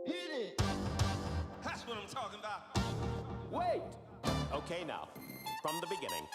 Hit it! That's what I'm talking about. Wait! Okay, now, from the beginning.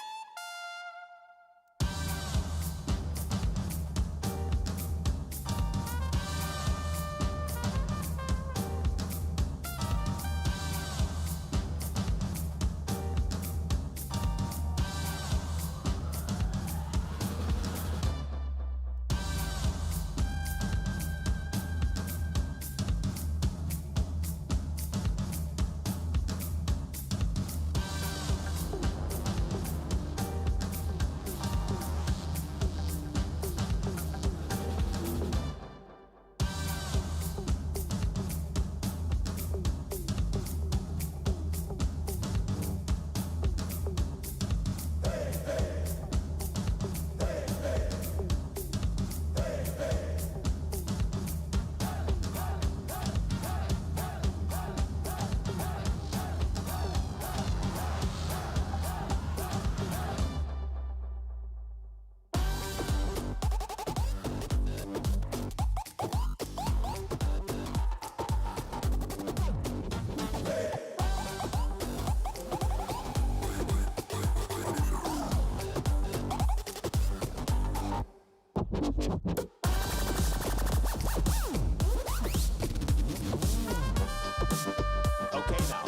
Okay, now,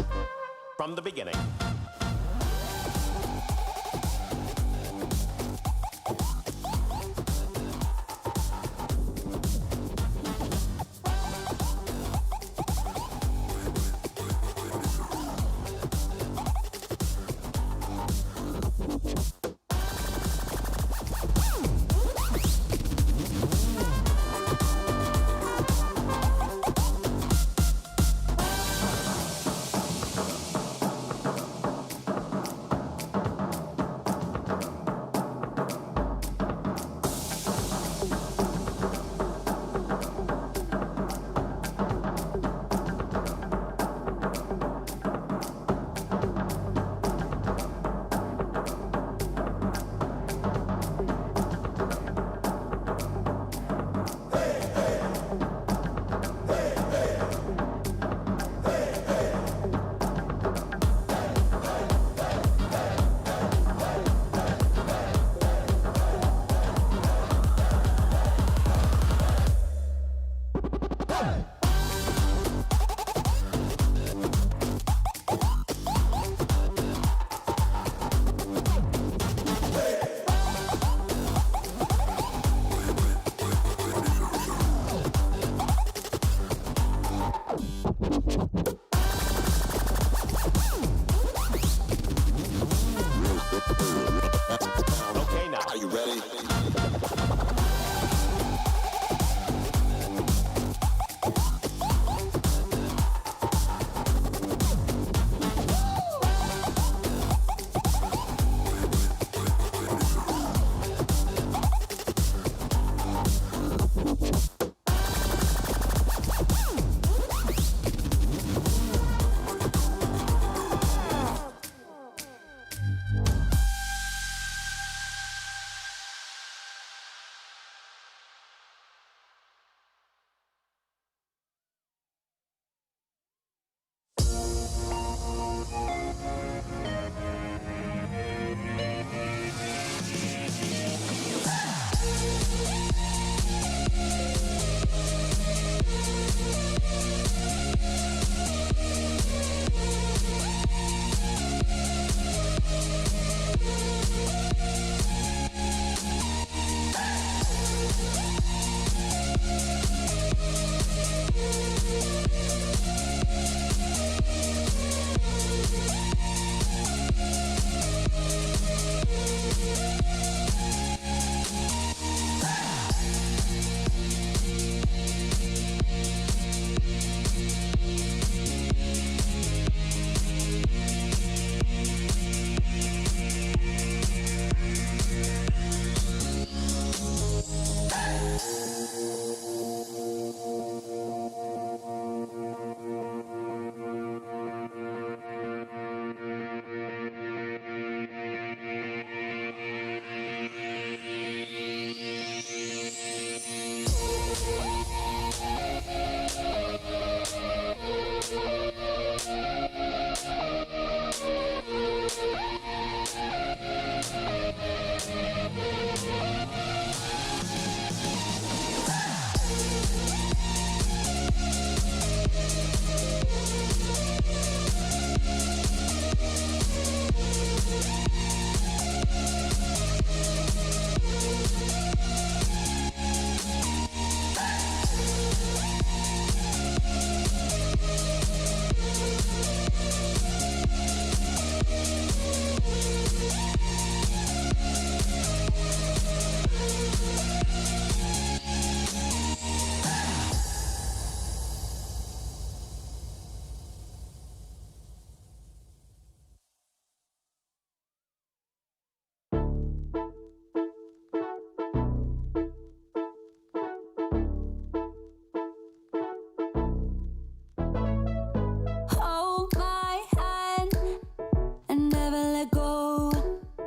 from the beginning.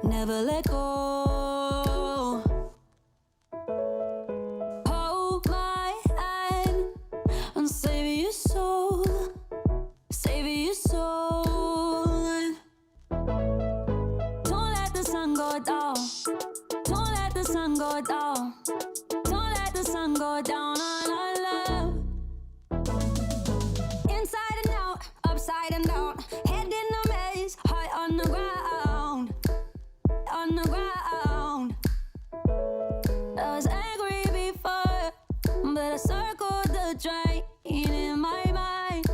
never let go. Hold my hand and save your soul, save your soul. Don't let the sun go down, don't let the sun go down, don't let the sun go down on our love. Inside and out, upside and down, head in a maze, heart on the ground, on the ground. I was angry before, but I circled the drain in my mind.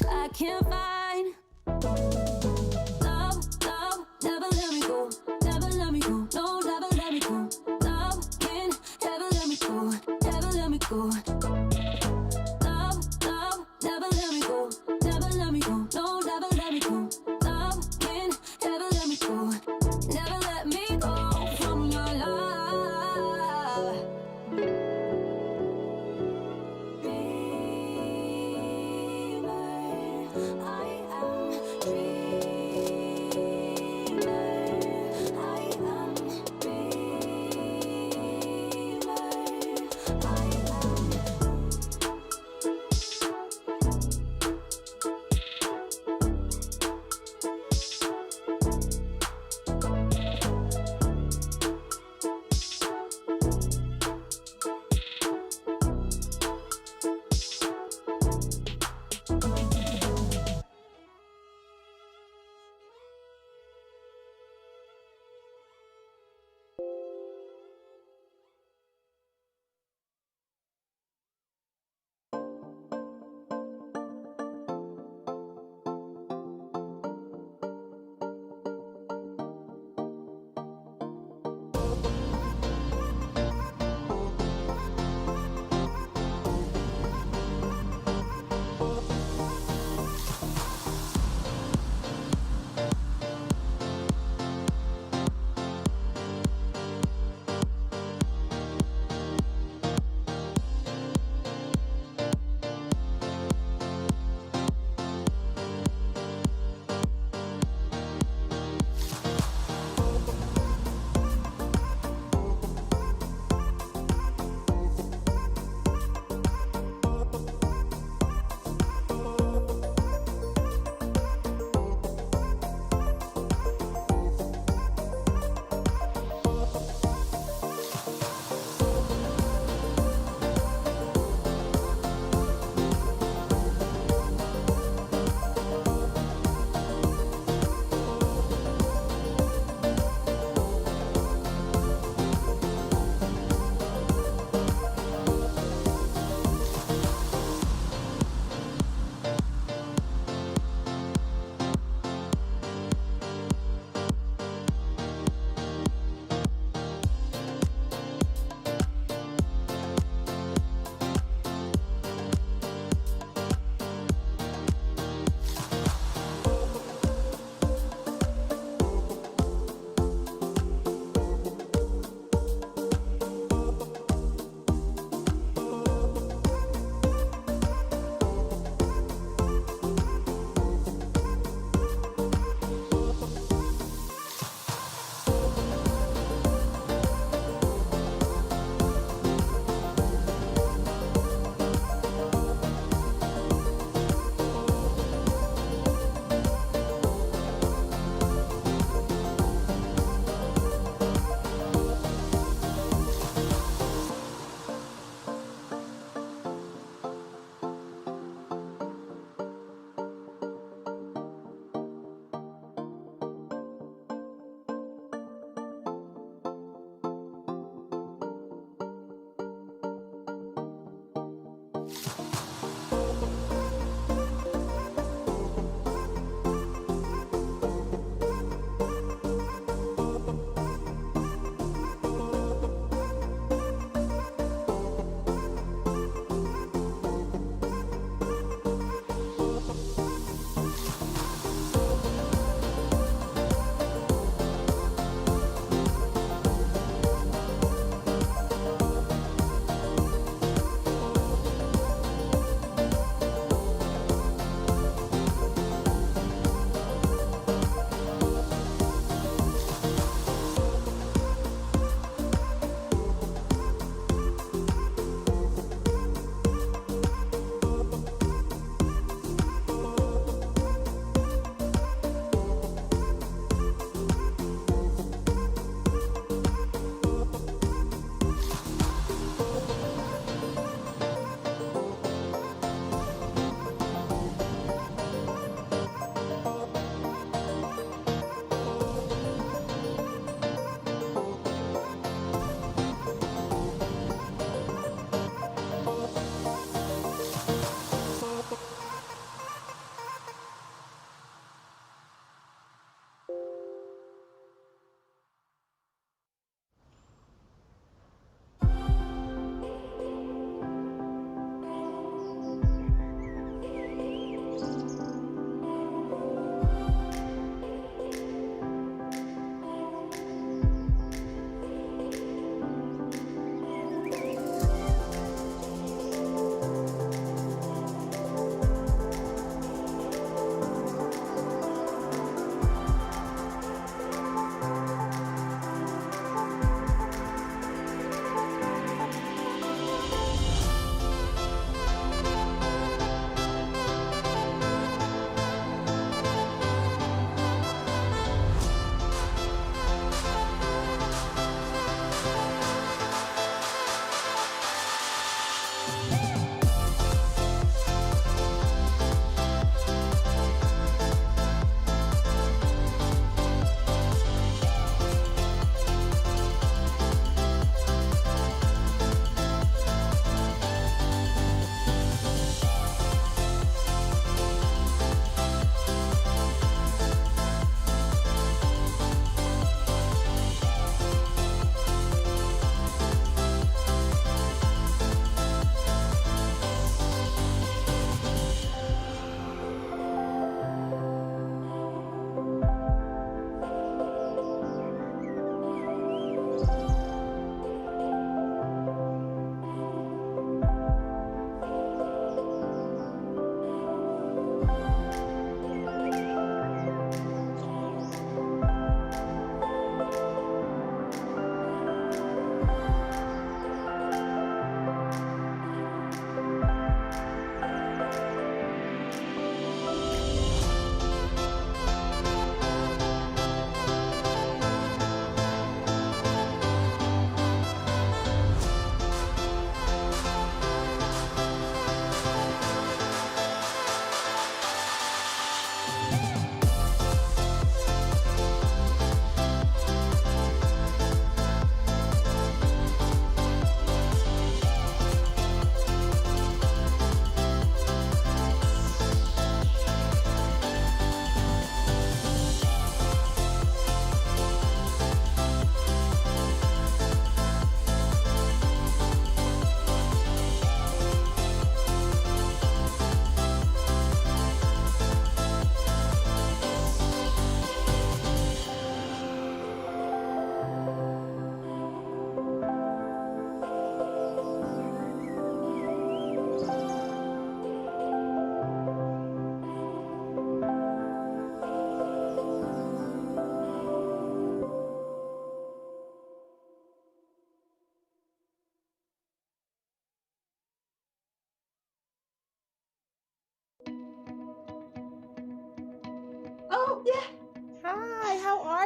I can't find love, love, never let me go, never let me go, no, never let me go. Love can never let me go, never let me go. Love, love, never let me go, never let me go, no, never let me go. Love can never let me go, never let me go from your love. Dreamer, I am dreamer, I am dreamer, I am.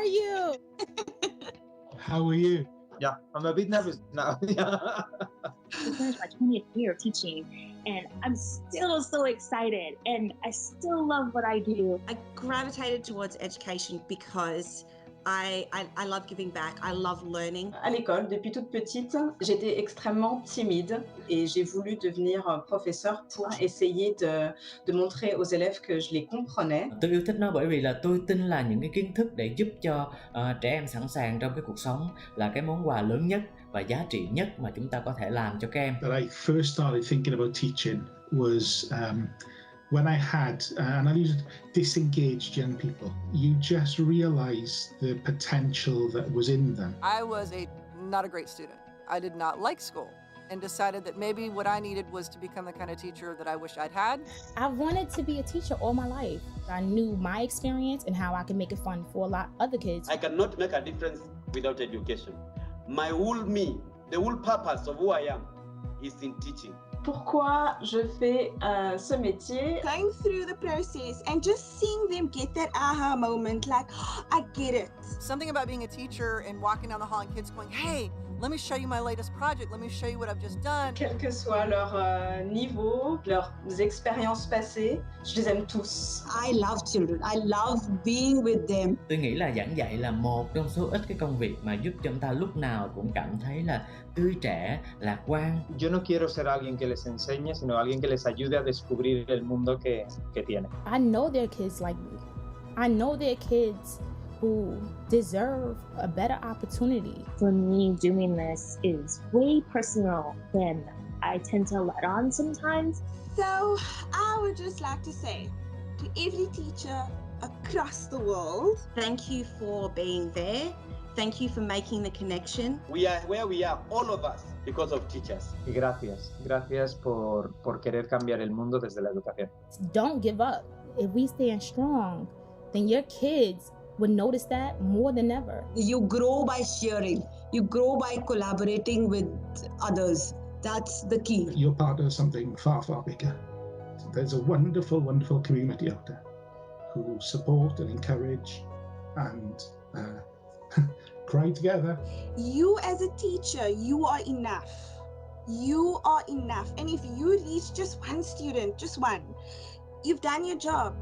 are you? How are you? Yeah, I'm a bit nervous now. I finished my 20th year of teaching, and I'm still so excited, and I still love what I do. I gravitated towards education because I love giving back. I love learning. À l'école, depuis toute petite, j'étais extrêmement timide et j'ai voulu devenir professeur pour essayer de montrer aux élèves que je les comprenais. Tôi yêu thích nó bởi vì là tôi tin là những cái kiến thức để giúp cho trẻ em sẵn sàng trong cái cuộc sống là cái món quà lớn nhất và giá trị nhất mà chúng ta có thể làm cho các em. That I first started thinking about teaching was when I had, and I used disengaged young people. You just realize the potential that was in them. I was not a great student. I did not like school and decided that maybe what I needed was to become the kind of teacher that I wish I'd had. I wanted to be a teacher all my life. I knew my experience and how I could make it fun for a lot of other kids. I cannot make a difference without education. My whole me, the whole purpose of who I am is in teaching. Pourquoi je fais ce métier? Going through the process and just seeing them get that aha moment, like, oh, I get it. Something about being a teacher and walking down the hall and kids going, hey, let me show you my latest project. Let me show you what I've just done. Quel que soit leur niveau, leurs expériences passées, je les aime tous. I love children. I love being with them. Tôi nghĩ là giảng dạy là một trong số ít cái công việc mà giúp cho chúng ta lúc nào cũng cảm thấy là tươi trẻ, lạc quan. Yo no quiero ser alguien que les enseñe, sino alguien que les ayude a descubrir el mundo que tienen. I know there are kids like me. I know there are kids who deserve a better opportunity. For me, doing this is way personal than I tend to let on sometimes. So I would just like to say to every teacher across the world, Thank you for being there. Thank you for making the connection. We are where we are, all of us, because of teachers. Y gracias por querer cambiar el mundo desde la educación. Don't give up. If we stand strong, then your kids would notice that more than ever. you grow by sharing. You grow by collaborating with others. That's the key. You're part of something far, far bigger. There's a wonderful, wonderful community out there who support and encourage and cry together. You as a teacher, you are enough. You are enough. And if you reach just one student, just one, you've done your job.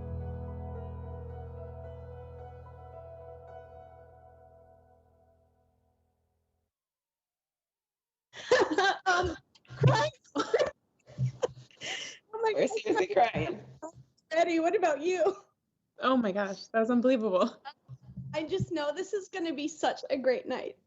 Crying. Oh my We're seriously crying. Eddie, what about you? Oh my gosh, that was unbelievable. I just know this is going to be such a great night.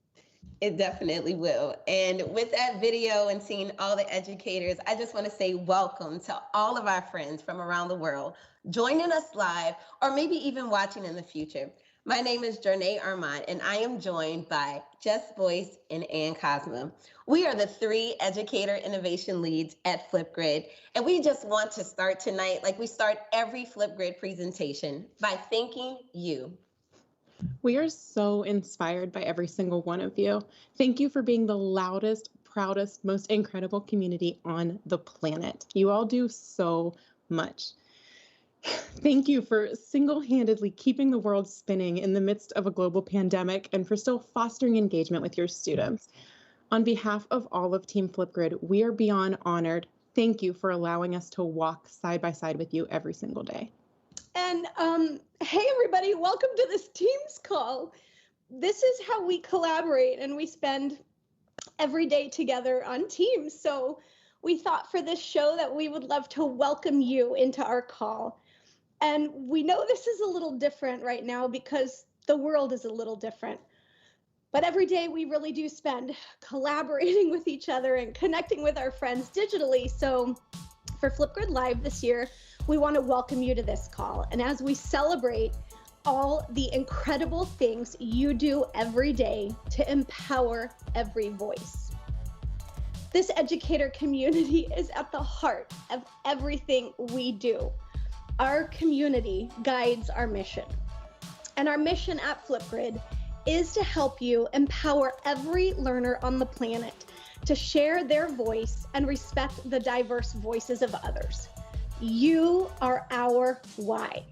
It definitely will. And with that video and seeing all the educators, I just want to say welcome to all of our friends from around the world joining us live or maybe even watching in the future. My name is Jernay Armand, and I am joined by Jess Boyce and Ann Cosmo. We are the 3 educator innovation leads at Flipgrid, and we just want to start tonight like we start every Flipgrid presentation by thanking you. We are so inspired by every single one of you. Thank you for being the loudest, proudest, most incredible community on the planet. You all do so much. Thank you for single-handedly keeping the world spinning in the midst of a global pandemic and for still fostering engagement with your students. On behalf of all of Team Flipgrid, we are beyond honored. Thank you for allowing us to walk side by side with you every single day. And hey, everybody, welcome to this Teams call. This is how we collaborate and we spend every day together on Teams. So we thought for this show that we would love to welcome you into our call. And we know this is a little different right now because the world is a little different. But every day we really do spend collaborating with each other and connecting with our friends digitally. So for FlipgridLIVE this year, we want to welcome you to this call. And as we celebrate all the incredible things you do every day to empower every voice. This educator community is at the heart of everything we do. Our community guides our mission. And our mission at Flipgrid is to help you empower every learner on the planet to share their voice and respect the diverse voices of others. You are our why.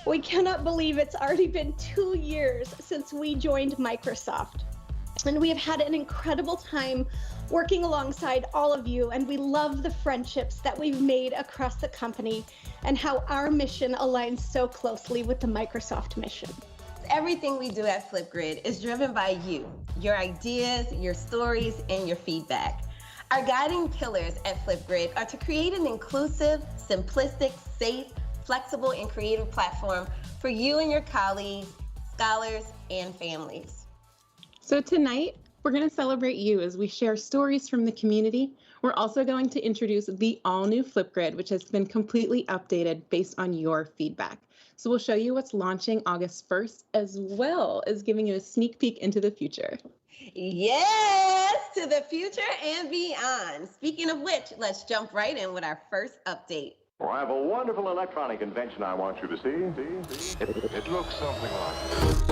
We cannot believe it's already been 2 years since we joined Microsoft. And we have had an incredible time working alongside all of you, and we love the friendships that we've made across the company and how our mission aligns so closely with the Microsoft mission. Everything we do at Flipgrid is driven by you, your ideas, your stories, and your feedback. Our guiding pillars at Flipgrid are to create an inclusive, simplistic, safe, flexible, and creative platform for you and your colleagues, scholars, and families. So tonight, we're going to celebrate you as we share stories from the community. We're also going to introduce the all-new Flipgrid, which has been completely updated based on your feedback. So we'll show you what's launching August 1st, as well as giving you a sneak peek into the future. Yes, to the future and beyond. Speaking of which, let's jump right in with our first update. Well, I have a wonderful electronic invention I want you to see. It looks something like this.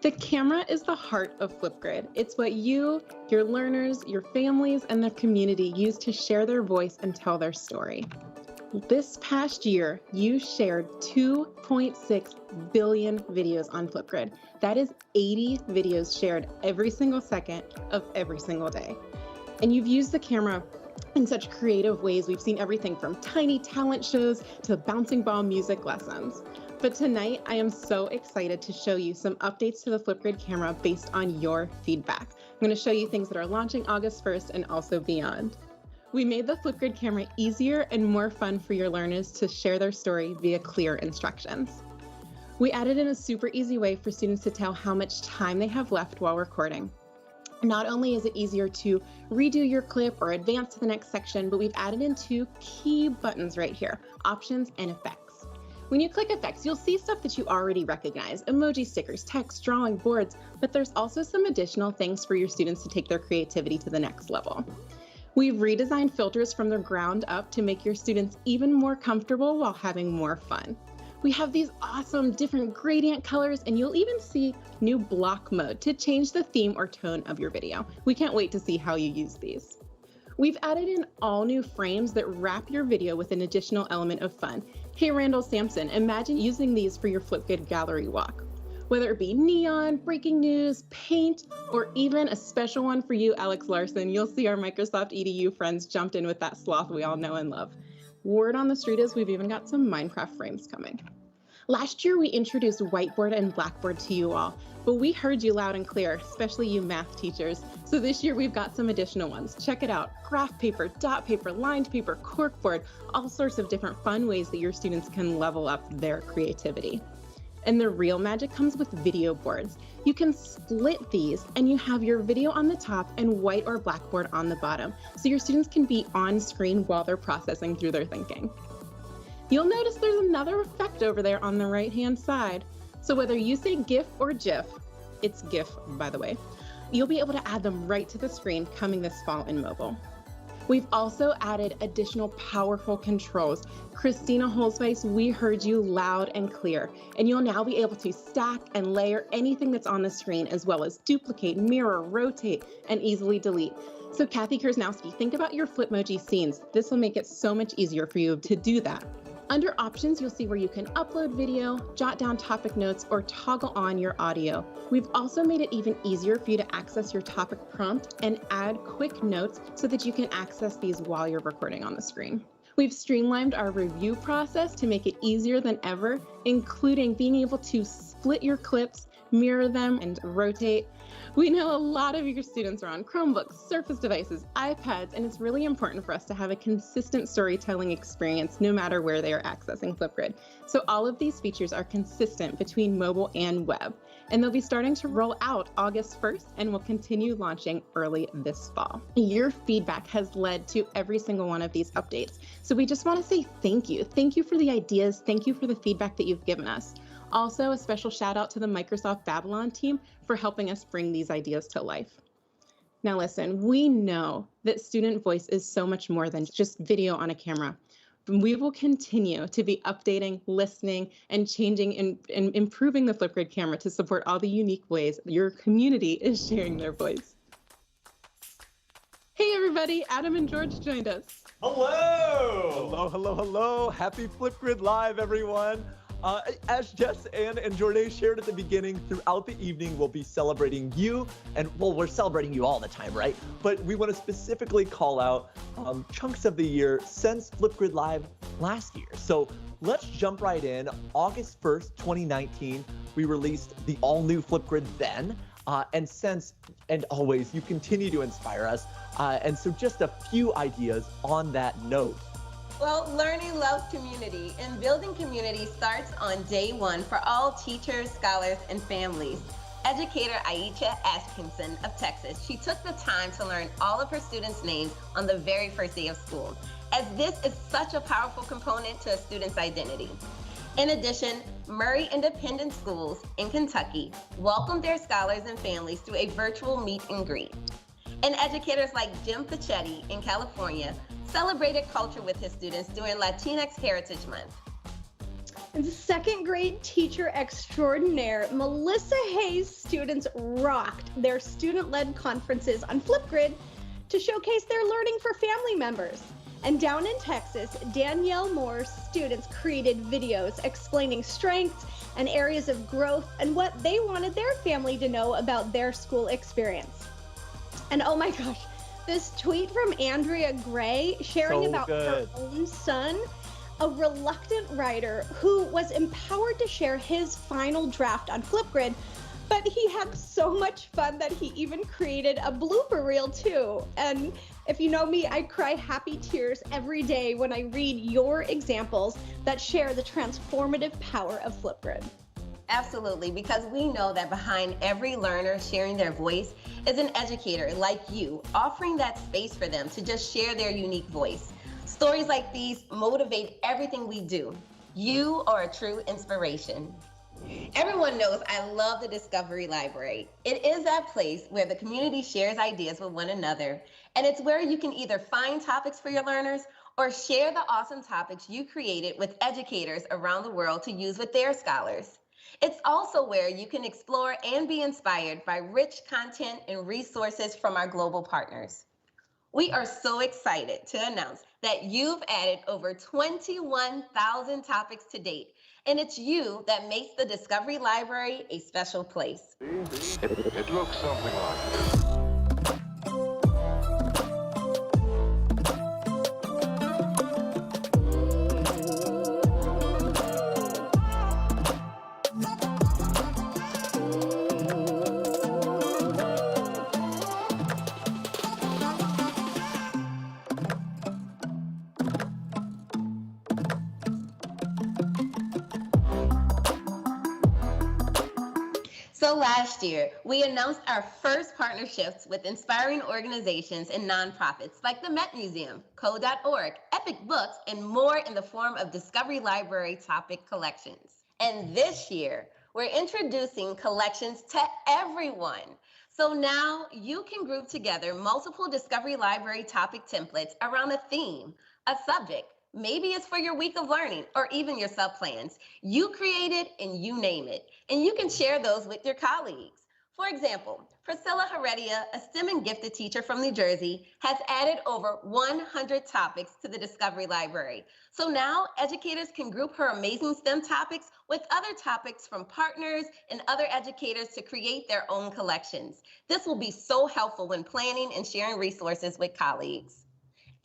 The camera is the heart of Flipgrid. It's what you, your learners, your families, and the community use to share their voice and tell their story. This past year, you shared 2.6 billion videos on Flipgrid. That is 80 videos shared every single second of every single day. And you've used the camera in such creative ways. We've seen everything from tiny talent shows to bouncing ball music lessons. But tonight, I am so excited to show you some updates to the Flipgrid camera based on your feedback. I'm going to show you things that are launching August 1st and also beyond. We made the Flipgrid camera easier and more fun for your learners to share their story via clear instructions. We added in a super easy way for students to tell how much time they have left while recording. Not only is it easier to redo your clip or advance to the next section, but we've added in 2 key buttons right here, options and effects. When you click effects, you'll see stuff that you already recognize, emoji stickers, text, drawing, boards, but there's also some additional things for your students to take their creativity to the next level. We've redesigned filters from the ground up to make your students even more comfortable while having more fun. We have these awesome different gradient colors, and you'll even see new block mode to change the theme or tone of your video. We can't wait to see how you use these. We've added in all new frames that wrap your video with an additional element of fun. Hey, Randall Sampson, imagine using these for your Flipgrid gallery walk. Whether it be neon, breaking news, paint, or even a special one for you, Alex Larson, you'll see our Microsoft EDU friends jumped in with that sloth we all know and love. Word on the street is we've even got some Minecraft frames coming. Last year, we introduced whiteboard and blackboard to you all, but we heard you loud and clear, especially you math teachers. So this year, we've got some additional ones. Check it out. Graph paper, dot paper, lined paper, corkboard, all sorts of different fun ways that your students can level up their creativity. And the real magic comes with video boards. You can split these and you have your video on the top and white or blackboard on the bottom, so your students can be on screen while they're processing through their thinking. You'll notice there's another effect over there on the right-hand side. So whether you say GIF or GIF, it's GIF, by the way, you'll be able to add them right to the screen coming this fall in mobile. We've also added additional powerful controls. Christina Holzweiss, we heard you loud and clear, and you'll now be able to stack and layer anything that's on the screen, as well as duplicate, mirror, rotate, and easily delete. So Kathy Kersnowski, think about your Flipmoji scenes. This will make it so much easier for you to do that. Under options, you'll see where you can upload video, jot down topic notes, or toggle on your audio. We've also made it even easier for you to access your topic prompt and add quick notes so that you can access these while you're recording on the screen. We've streamlined our review process to make it easier than ever, including being able to split your clips, mirror them, and rotate. We know a lot of your students are on Chromebooks, Surface devices, iPads, and it's really important for us to have a consistent storytelling experience no matter where they are accessing Flipgrid. So all of these features are consistent between mobile and web, and they'll be starting to roll out August 1st and will continue launching early this fall. Your feedback has led to every single one of these updates. So we just want to say thank you. Thank you for the ideas. Thank you for the feedback that you've given us. Also, a special shout out to the Microsoft Babylon team for helping us bring these ideas to life. Now listen, we know that student voice is so much more than just video on a camera. We will continue to be updating, listening, and changing and improving the Flipgrid camera to support all the unique ways your community is sharing their voice. Hey everybody, Adam and George joined us. Hello! Hello, hello, hello. Happy Flipgrid Live, everyone. As Jess, Ann, and Jordan shared at the beginning, throughout the evening, we'll be celebrating you. And, well, we're celebrating you all the time, right? But we want to specifically call out chunks of the year since Flipgrid Live last year. So let's jump right in. August 1st, 2019, we released the all-new Flipgrid then. And since, and always, you continue to inspire us. And so just a few ideas on that note. Well, learning loves community, and building community starts on day one for all teachers, scholars, and families. Educator Aisha Atkinson of Texas, she took the time to learn all of her students' names on the very first day of school, as this is such a powerful component to a student's identity. In addition, Murray Independent Schools in Kentucky welcomed their scholars and families through a virtual meet and greet. And educators like Jim Pachetti in California celebrated culture with his students during Latinx Heritage Month. And second grade teacher extraordinaire Melissa Hayes' students rocked their student-led conferences on Flipgrid to showcase their learning for family members. And down in Texas, Danielle Moore's students created videos explaining strengths and areas of growth and what they wanted their family to know about their school experience. And oh my gosh, this tweet from Andrea Gray sharing about her own son, a reluctant writer who was empowered to share his final draft on Flipgrid, but he had so much fun that he even created a blooper reel too. And if you know me, I cry happy tears every day when I read your examples that share the transformative power of Flipgrid. Absolutely, because we know that behind every learner sharing their voice is an educator like you, offering that space for them to just share their unique voice. Stories like these motivate everything we do. You are a true inspiration. Everyone knows I love the Discovery Library. It is that place where the community shares ideas with one another, and it's where you can either find topics for your learners or share the awesome topics you created with educators around the world to use with their scholars. It's also where you can explore and be inspired by rich content and resources from our global partners. We are so excited to announce that you've added over 21,000 topics to date, and it's you that makes the Discovery Library a special place. It looks something like this. So last year, we announced our first partnerships with inspiring organizations and nonprofits like the Met Museum, Code.org, Epic Books, and more in the form of Discovery Library topic collections. And this year, we're introducing collections to everyone. So now you can group together multiple Discovery Library topic templates around a theme, a subject. Maybe it's for your week of learning or even your sub-plans. You create it and you name it, and you can share those with your colleagues. For example, Priscilla Heredia, a STEM and gifted teacher from New Jersey, has added over 100 topics to the Discovery Library. So now educators can group her amazing STEM topics with other topics from partners and other educators to create their own collections. This will be so helpful when planning and sharing resources with colleagues.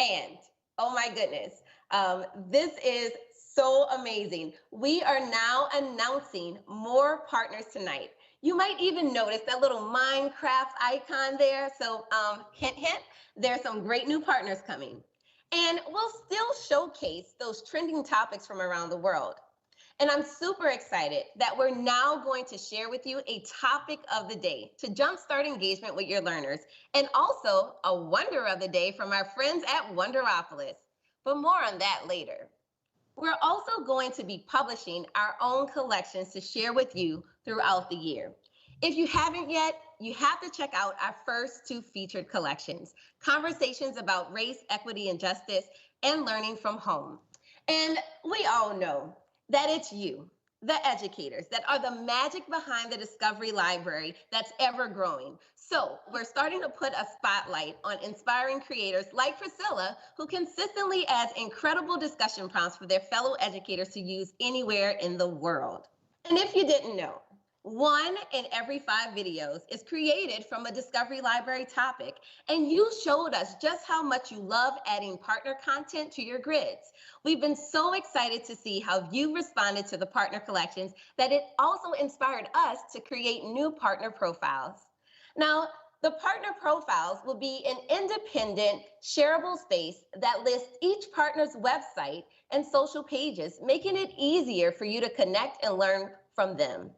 And, oh my goodness, this is so amazing. We are now announcing more partners tonight. You might even notice that little Minecraft icon there. So hint, hint, there are some great new partners coming. And we'll still showcase those trending topics from around the world. And I'm super excited that we're now going to share with you a topic of the day to jumpstart engagement with your learners, and also a wonder of the day from our friends at Wonderopolis. But more on that later. We're also going to be publishing our own collections to share with you throughout the year. If you haven't yet, you have to check out our first 2 featured collections, Conversations about Race, Equity, and Justice, and Learning from Home. And we all know that it's you, the educators, that are the magic behind the Discovery Library that's ever growing. So we're starting to put a spotlight on inspiring creators like Priscilla, who consistently adds incredible discussion prompts for their fellow educators to use anywhere in the world. And if you didn't know, 1 in every 5 videos is created from a Discovery Library topic, and you showed us just how much you love adding partner content to your grids. We've been so excited to see how you responded to the partner collections that it also inspired us to create new partner profiles. Now, the partner profiles will be an independent, shareable space that lists each partner's website and social pages, making it easier for you to connect and learn from them.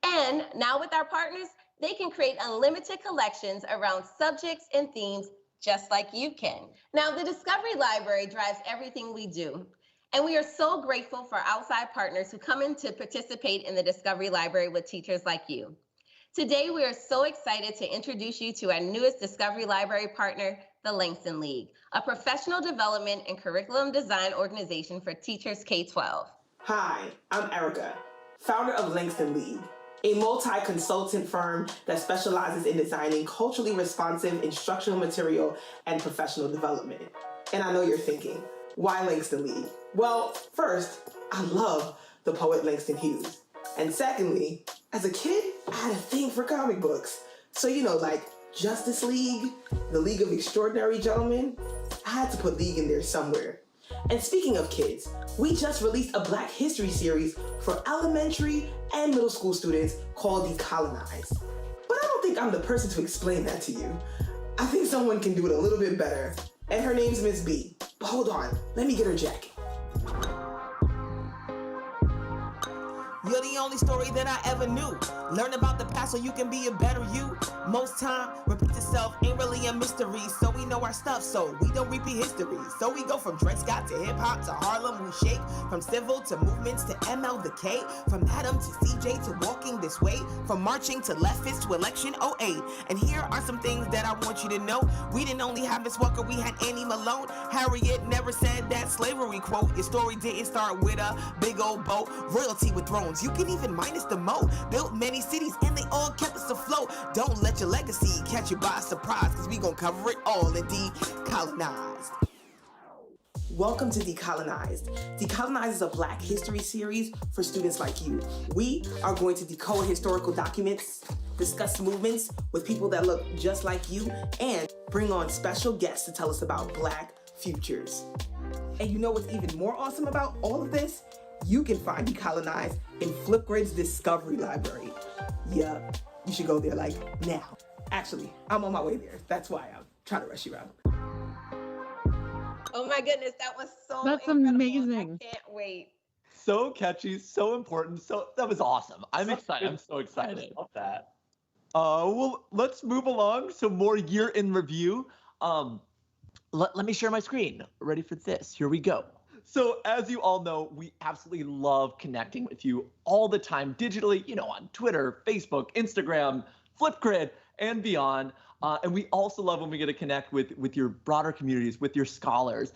And now with our partners, they can create unlimited collections around subjects and themes just like you can. Now, the Discovery Library drives everything we do, and we are so grateful for outside partners who come in to participate in the Discovery Library with teachers like you. Today, we are so excited to introduce you to our newest Discovery Library partner, the Langston League, a professional development and curriculum design organization for teachers K-12. Hi, I'm Erica, founder of Langston League, a multi-consultant firm that specializes in designing culturally responsive instructional material and professional development. And I know you're thinking, why Langston League? Well, first, I love the poet Langston Hughes. And secondly, as a kid, I had a thing for comic books. So, you know, like Justice League, the League of Extraordinary Gentlemen, I had to put League in there somewhere. And speaking of kids, we just released a Black History series for elementary and middle school students called Decolonized. But I don't think I'm the person to explain that to you. I think someone can do it a little bit better. And her name's Miss B. But hold on, let me get her jacket. You're the only story that I ever knew. Learn about the past so you can be a better you. Most time, repeat yourself ain't really a mystery. So we know our stuff, so we don't repeat history. So we go from Dred Scott to hip hop to Harlem, we shake. From civil to movements to ML the K. From Adam to CJ to walking this way. From marching to left fist to election 08. And here are some things that I want you to know. We didn't only have Miss Walker, we had Annie Malone. Harriet never said that slavery quote. Your story didn't start with a big old boat. Royalty with thrones. You can even minus the mo. Built many cities and they all kept us afloat. Don't let your legacy catch you by surprise, cause we gon' cover it all in Decolonized. Welcome to Decolonized. Decolonized is a Black history series for students like you. We are going to decode historical documents, discuss movements with people that look just like you, and bring on special guests to tell us about Black futures. And you know what's even more awesome about all of this? You can find Decolonized in Flipgrid's Discovery Library. Yup, you should go there like now. Actually, I'm on my way there. That's why I'm trying to rush you out. Oh my goodness, that was so That's incredible. amazing. I can't wait. So catchy, so important. So that was awesome. I'm excited. I'm so excited. Love that. Well, let's move along. So more year in review. Let me share my screen. Ready for this? Here we go. So as you all know, we absolutely love connecting with you all the time digitally, you know, on Twitter, Facebook, Instagram, Flipgrid, and beyond. And we also love when we get to connect with your broader communities, with your scholars.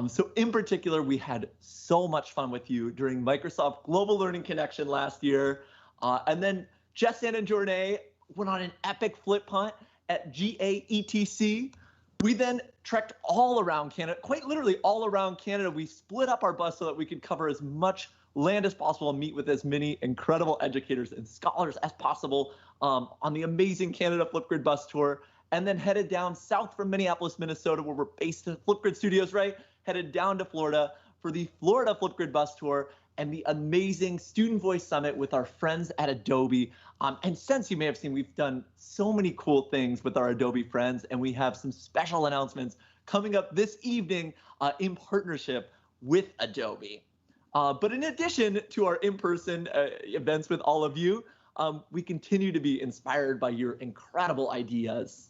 So in particular, we had so much fun with you during Microsoft Global Learning Connection last year. And then Jess Ann and Jornay went on an epic flip hunt at GAETC. We then trekked all around Canada, quite literally all around Canada. We split up our bus so that we could cover as much land as possible and meet with as many incredible educators and scholars as possible on the amazing Canada Flipgrid bus tour, and then headed down south from Minneapolis, Minnesota, where we're based in Flipgrid Studios, right? Headed down to Florida for the Florida Flipgrid Bus Tour and the amazing Student Voice Summit with our friends at Adobe. And since you may have seen, we've done so many cool things with our Adobe friends, and we have some special announcements coming up this evening in partnership with Adobe. But in addition to our in-person events with all of you, we continue to be inspired by your incredible ideas.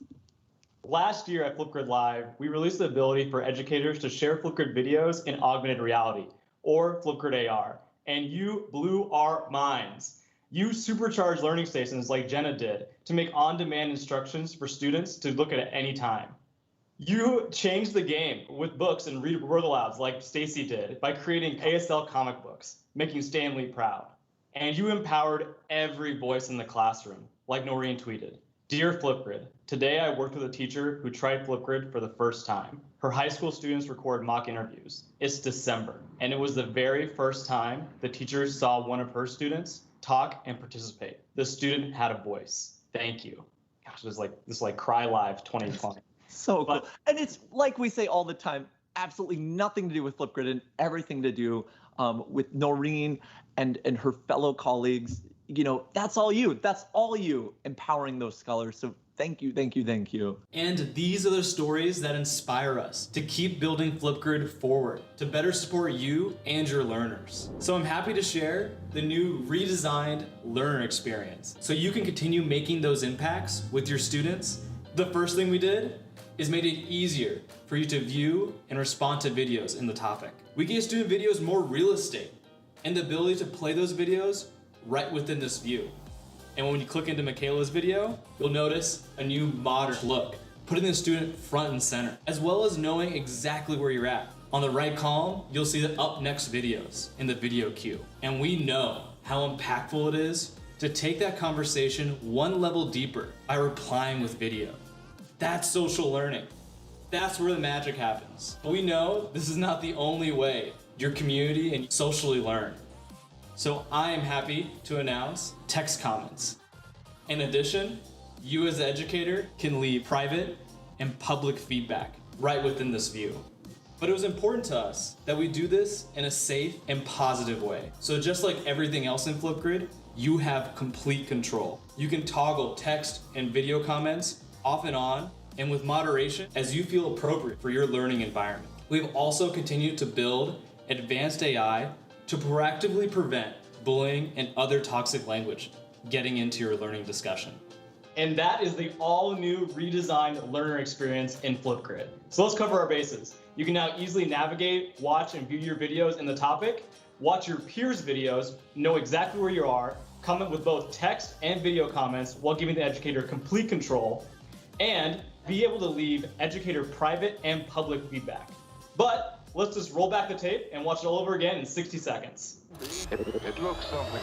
Last year at FlipgridLIVE, we released the ability for educators to share Flipgrid videos in augmented reality, or Flipgrid AR, and you blew our minds. You supercharged learning stations like Jenna did to make on-demand instructions for students to look at any time. You changed the game with books and read word alouds like Stacy did by creating ASL comic books, making Stanley proud. And you empowered every voice in the classroom, like Noreen tweeted. Dear Flipgrid, today I worked with a teacher who tried Flipgrid for the first time. Her high school students record mock interviews. It's December, and it was the very first time the teacher saw one of her students talk and participate. The student had a voice. Thank you. Gosh, it was like this Cry Live 2020. So cool. And it's like we say all the time, absolutely nothing to do with Flipgrid and everything to do with Noreen and her fellow colleagues. You know, that's all you. That's all you empowering those scholars. So thank you, thank you, thank you. And these are the stories that inspire us to keep building Flipgrid forward, to better support you and your learners. So I'm happy to share the new redesigned learner experience so you can continue making those impacts with your students. The first thing we did is made it easier for you to view and respond to videos in the topic. We gave student videos more real estate and the ability to play those videos right within this view. And when you click into Michaela's video, you'll notice a new modern look, putting the student front and center, as well as knowing exactly where you're at. On the right column, you'll see the up next videos in the video queue. And we know how impactful it is to take that conversation one level deeper by replying with video. That's social learning. That's where the magic happens. But we know this is not the only way your community and socially learn. So I am happy to announce text comments. In addition, you as the educator can leave private and public feedback right within this view. But it was important to us that we do this in a safe and positive way. So just like everything else in Flipgrid, you have complete control. You can toggle text and video comments off and on, and with moderation as you feel appropriate for your learning environment. We've also continued to build advanced AI to proactively prevent bullying and other toxic language getting into your learning discussion. And that is the all-new redesigned learner experience in Flipgrid. So let's cover our bases. You can now easily navigate, watch, and view your videos in the topic, watch your peers' videos, know exactly where you are, comment with both text and video comments while giving the educator complete control, and be able to leave educator private and public feedback. But let's just roll back the tape and watch it all over again in 60 seconds. It looks something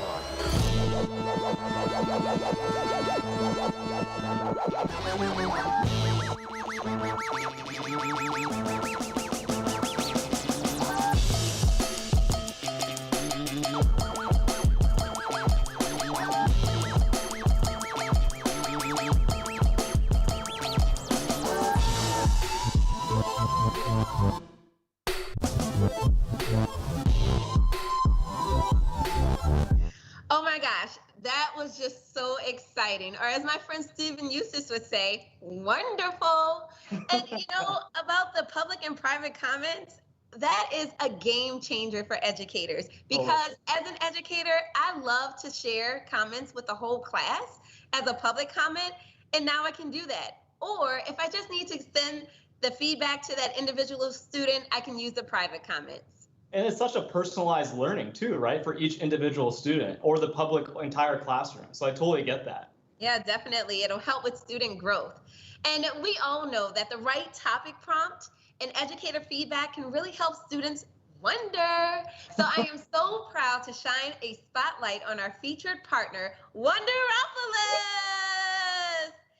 Oh my gosh, that was just so exciting. Or as my friend Stephen Eustace would say, wonderful. And you know, about the public and private comments, that is a game changer for educators because as an educator, I love to share comments with the whole class as a public comment, and now I can do that. Or if I just need to send the feedback to that individual student, I can use the private comments. And it's such a personalized learning too, right? For each individual student or the public entire classroom. So I totally get that. Yeah, definitely. It'll help with student growth. And we all know that the right topic prompt and educator feedback can really help students wonder. So I am so proud to shine a spotlight on our featured partner, Wonderopolis,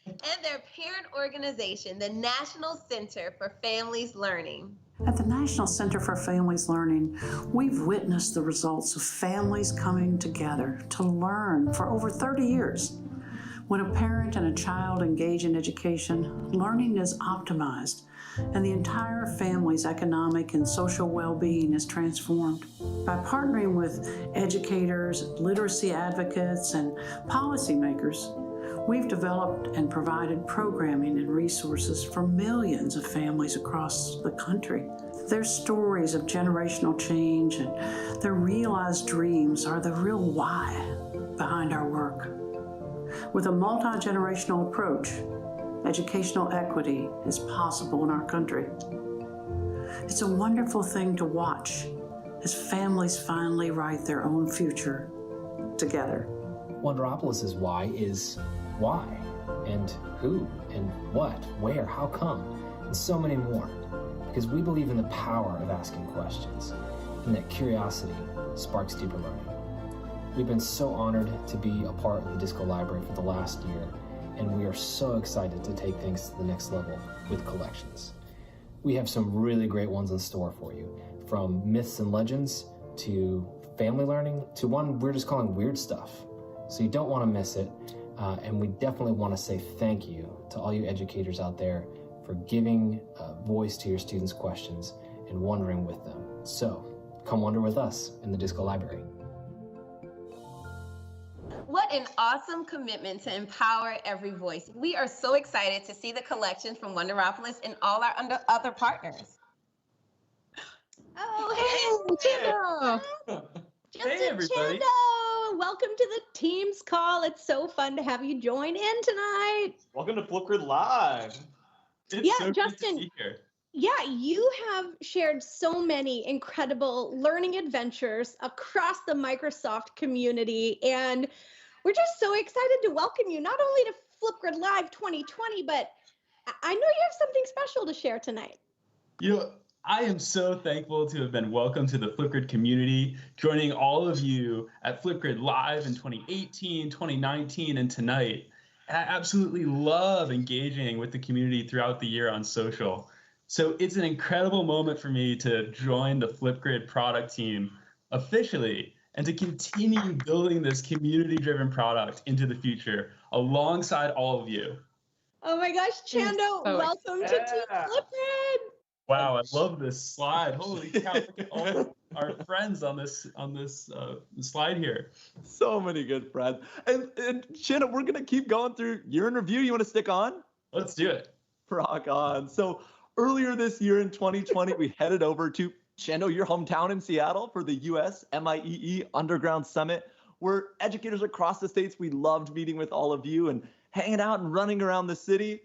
and their parent organization, the National Center for Families Learning. At the National Center for Families Learning, we've witnessed the results of families coming together to learn for over 30 years. When a parent and a child engage in education, learning is optimized and the entire family's economic and social well-being is transformed. By partnering with educators, literacy advocates, and policymakers, we've developed and provided programming and resources for millions of families across the country. Their stories of generational change and their realized dreams are the real why behind our work. With a multi-generational approach, educational equity is possible in our country. It's a wonderful thing to watch as families finally write their own future together. Wonderopolis's why is why, and who, and what, where, how come, and so many more. Because we believe in the power of asking questions, and that curiosity sparks deeper learning. We've been so honored to be a part of the Disco Library for the last year, and we are so excited to take things to the next level with collections. We have some really great ones in store for you, from myths and legends to family learning to one we're just calling weird stuff. So you don't want to miss it, and we definitely want to say thank you to all you educators out there for giving voice to your students' questions and wondering with them. So come wonder with us in the Disco Library. What an awesome commitment to empower every voice. We are so excited to see the collection from Wonderopolis and all our other partners. Oh, hey, Chando! Hey, everybody. Chando! Welcome to the Teams call. It's so fun to have you join in tonight. Welcome to Flipgrid Live. It's Yeah, so good Justin. to be here. Yeah, you have shared so many incredible learning adventures across the Microsoft community, and we're just so excited to welcome you not only to Flipgrid Live 2020, but I know you have something special to share tonight. You know, I am so thankful to have been welcomed to the Flipgrid community, joining all of you at Flipgrid Live in 2018, 2019, and tonight. And I absolutely love engaging with the community throughout the year on social. So it's an incredible moment for me to join the Flipgrid product team officially and to continue building this community-driven product into the future alongside all of you. Oh my gosh, Chando, welcome to Team Flipgrid. Wow, I love this slide. Holy cow, look at all our friends on this slide here. So many good friends. And Shanna, we're going to keep going through year in review. You want to stick on? Let's do it. Rock on. So earlier this year in 2020, we headed over to Chando, your hometown in Seattle, for the US MIEE Underground Summit, where educators across the states, we loved meeting with all of you and hanging out and running around the city.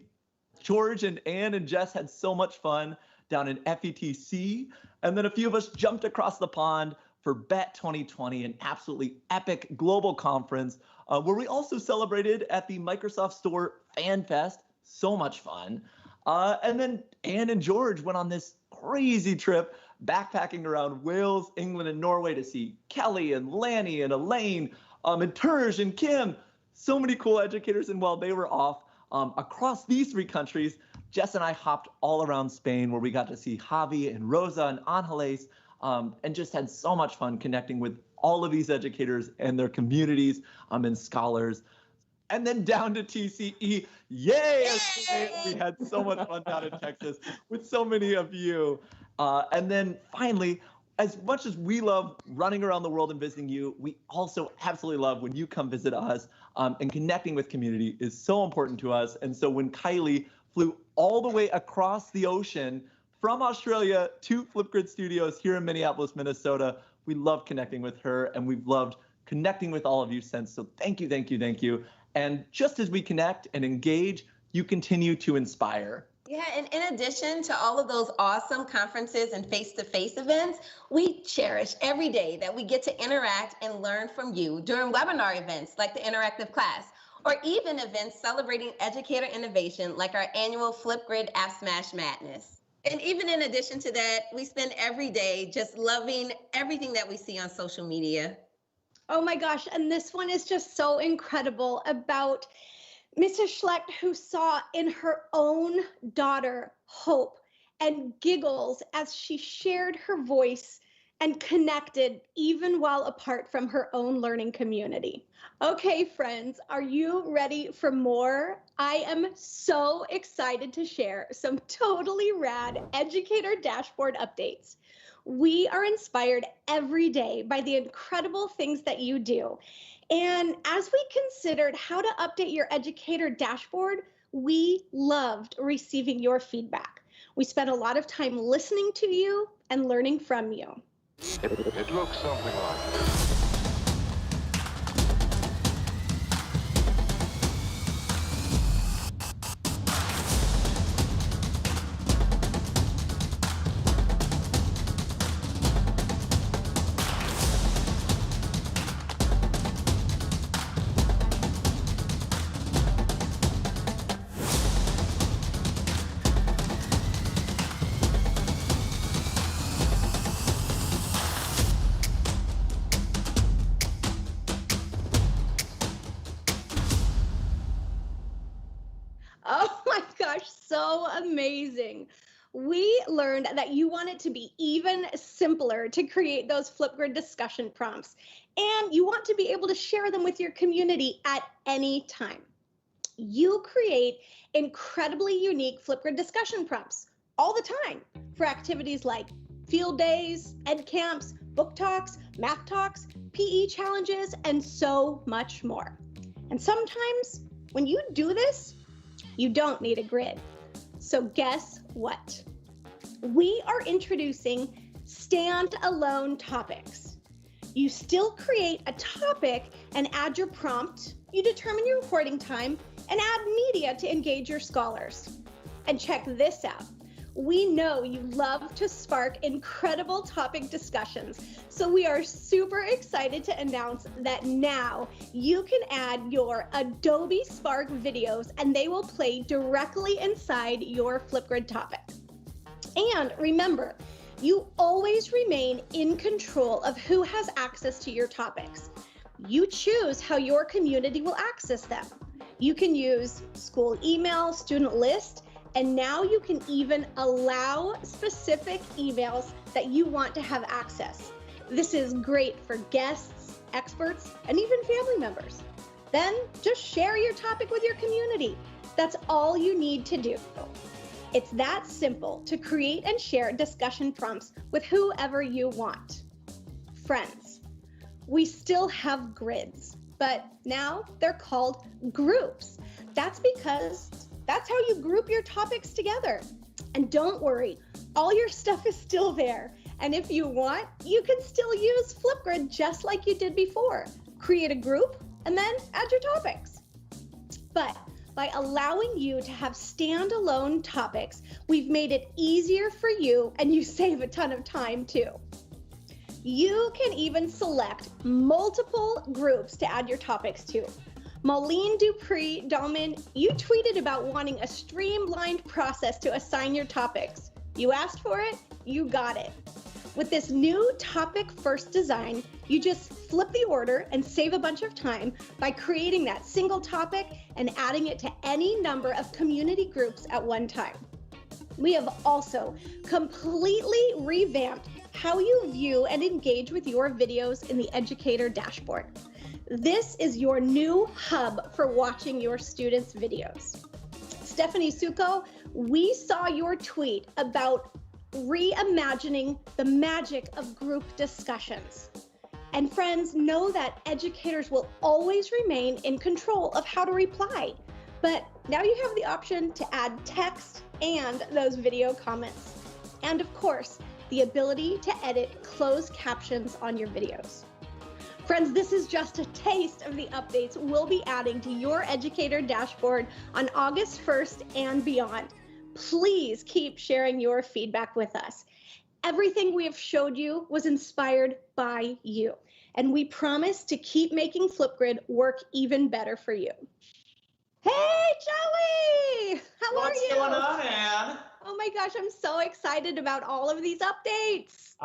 George and Ann and Jess had so much fun down in FETC. And then a few of us jumped across the pond for BET 2020, an absolutely epic global conference where we also celebrated at the Microsoft Store Fan Fest. So much fun. And then Ann and George went on this crazy trip backpacking around Wales, England, and Norway to see Kelly and Lanny and Elaine and Terj and Kim. So many cool educators. And while they were off across these three countries, Jess and I hopped all around Spain where we got to see Javi and Rosa and Angeles and just had so much fun connecting with all of these educators and their communities and scholars. And then down to TCE. Yay! We had so much fun down in Texas with so many of you. And then finally, as much as we love running around the world and visiting you, we also absolutely love when you come visit us, and connecting with community is so important to us. And so when Kylie flew all the way across the ocean from Australia to Flipgrid Studios here in Minneapolis, Minnesota, we love connecting with her, and we've loved connecting with all of you since. So thank you, thank you, thank you. And just as we connect and engage, you continue to inspire. Yeah, and in addition to all of those awesome conferences and face-to-face events, we cherish every day that we get to interact and learn from you during webinar events like the interactive class, or even events celebrating educator innovation like our annual Flipgrid App Smash Madness. And even in addition to that, we spend every day just loving everything that we see on social media. Oh my gosh, and this one is just so incredible about Mrs. Schlecht, who saw in her own daughter hope and giggles as she shared her voice and connected even while apart from her own learning community. Okay, friends, are you ready for more? I am so excited to share some totally rad educator dashboard updates. We are inspired every day by the incredible things that you do. And as we considered how to update your educator dashboard, we loved receiving your feedback. We spent a lot of time listening to you and learning from you. It looks something like this. Oh my gosh, so amazing. We learned that you want it to be even simpler to create those Flipgrid discussion prompts, and you want to be able to share them with your community at any time. You create incredibly unique Flipgrid discussion prompts all the time for activities like field days, ed camps, book talks, math talks, PE challenges, and so much more. And sometimes when you do this, you don't need a grid. So guess what? We are introducing standalone topics. You still create a topic and add your prompt, you determine your recording time, and add media to engage your scholars. And check this out. We know you love to spark incredible topic discussions, so we are super excited to announce that now you can add your Adobe Spark videos and they will play directly inside your Flipgrid topic. And remember, you always remain in control of who has access to your topics. You choose how your community will access them. You can use school email, student list, and now you can even allow specific emails that you want to have access. This is great for guests, experts, and even family members. Then just share your topic with your community. That's all you need to do. It's that simple to create and share discussion prompts with whoever you want. Friends, we still have grids, but now they're called groups. That's because that's how you group your topics together. And don't worry, all your stuff is still there. And if you want, you can still use Flipgrid just like you did before. Create a group and then add your topics. But by allowing you to have standalone topics, we've made it easier for you and you save a ton of time too. You can even select multiple groups to add your topics to. Marlene Dupree-Dolman, you tweeted about wanting a streamlined process to assign your topics. You asked for it, you got it. With this new topic first design, you just flip the order and save a bunch of time by creating that single topic and adding it to any number of community groups at one time. We have also completely revamped how you view and engage with your videos in the educator dashboard. This is your new hub for watching your students' videos. Stephanie Suko, we saw your tweet about reimagining the magic of group discussions. And friends, know that educators will always remain in control of how to reply. But now you have the option to add text and those video comments. And of course, the ability to edit closed captions on your videos. Friends, this is just a taste of the updates we'll be adding to your educator dashboard on August 1st and beyond. Please keep sharing your feedback with us. Everything we have showed you was inspired by you, and we promise to keep making Flipgrid work even better for you. Hey, Joey! How are you? What's going on, Anne? Oh my gosh, I'm so excited about all of these updates.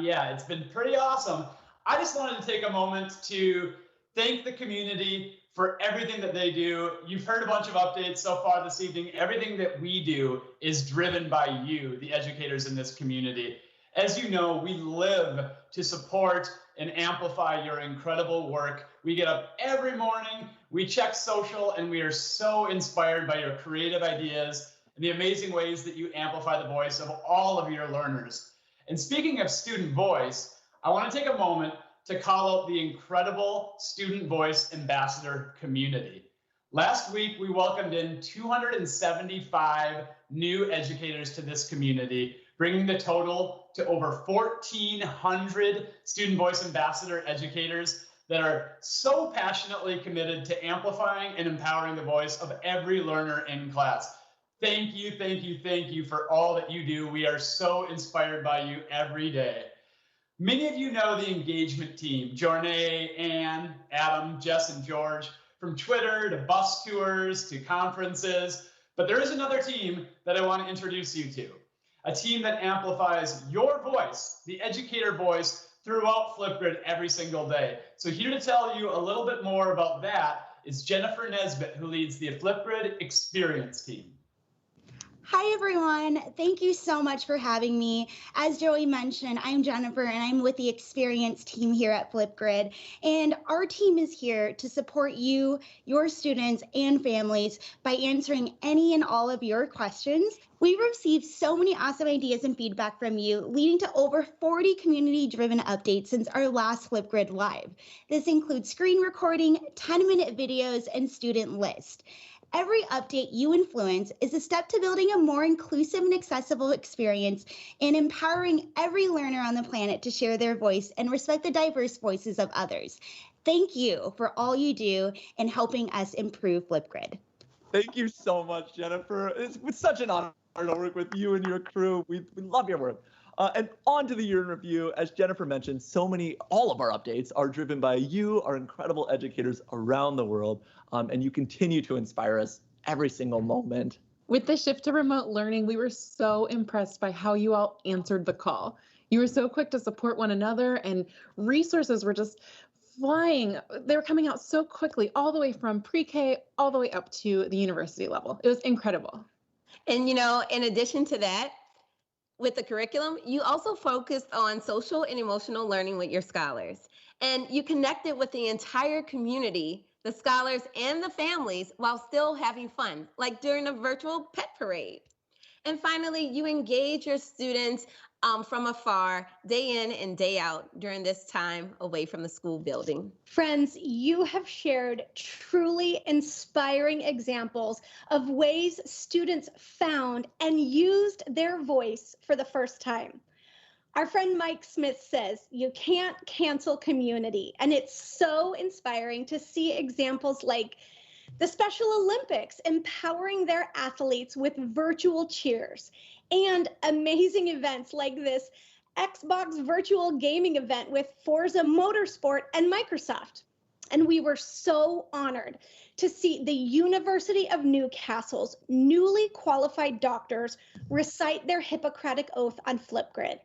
Yeah, it's been pretty awesome. I just wanted to take a moment to thank the community for everything that they do. You've heard a bunch of updates so far this evening. Everything that we do is driven by you, the educators in this community. As you know, we live to support and amplify your incredible work. We get up every morning, we check social, and we are so inspired by your creative ideas and the amazing ways that you amplify the voice of all of your learners. And speaking of student voice, I want to take a moment to call out the incredible Student Voice Ambassador community. Last week, we welcomed in 275 new educators to this community, bringing the total to over 1,400 Student Voice Ambassador educators that are so passionately committed to amplifying and empowering the voice of every learner in class. Thank you, thank you, thank you for all that you do. We are so inspired by you every day. Many of you know the engagement team, Jornay, Anne, Adam, Jess, and George, from Twitter to bus tours to conferences. But there is another team that I want to introduce you to, a team that amplifies your voice, the educator voice, throughout Flipgrid every single day. So here to tell you a little bit more about that is Jennifer Nesbitt, who leads the Flipgrid Experience team. Hi, everyone. Thank you so much for having me. As Joey mentioned, I'm Jennifer, and I'm with the Experience team here at Flipgrid. And our team is here to support you, your students, and families by answering any and all of your questions. We've received so many awesome ideas and feedback from you, leading to over 40 community-driven updates since our last Flipgrid Live. This includes screen recording, 10-minute videos, and student list. Every update you influence is a step to building a more inclusive and accessible experience and empowering every learner on the planet to share their voice and respect the diverse voices of others. Thank you for all you do in helping us improve Flipgrid. Thank you so much, Jennifer. It's such an honor to work with you and your crew. We love your work. And on to the year in review. As Jennifer mentioned, all of our updates are driven by you, our incredible educators around the world, and you continue to inspire us every single moment. With the shift to remote learning, we were so impressed by how you all answered the call. You were so quick to support one another, and resources were just flying. They were coming out so quickly, all the way from pre-K all the way up to the university level. It was incredible. And in addition to that, with the curriculum, you also focused on social and emotional learning with your scholars. And you connected with the entire community, the scholars and the families, while still having fun, like during a virtual pet parade. And finally, you engage your students from afar, day in and day out during this time away from the school building. Friends, you have shared truly inspiring examples of ways students found and used their voice for the first time. Our friend Mike Smith says, you can't cancel community. And it's so inspiring to see examples like the Special Olympics empowering their athletes with virtual cheers, and amazing events like this Xbox virtual gaming event with Forza Motorsport and Microsoft. And we were so honored to see the University of Newcastle's newly qualified doctors recite their Hippocratic Oath on Flipgrid.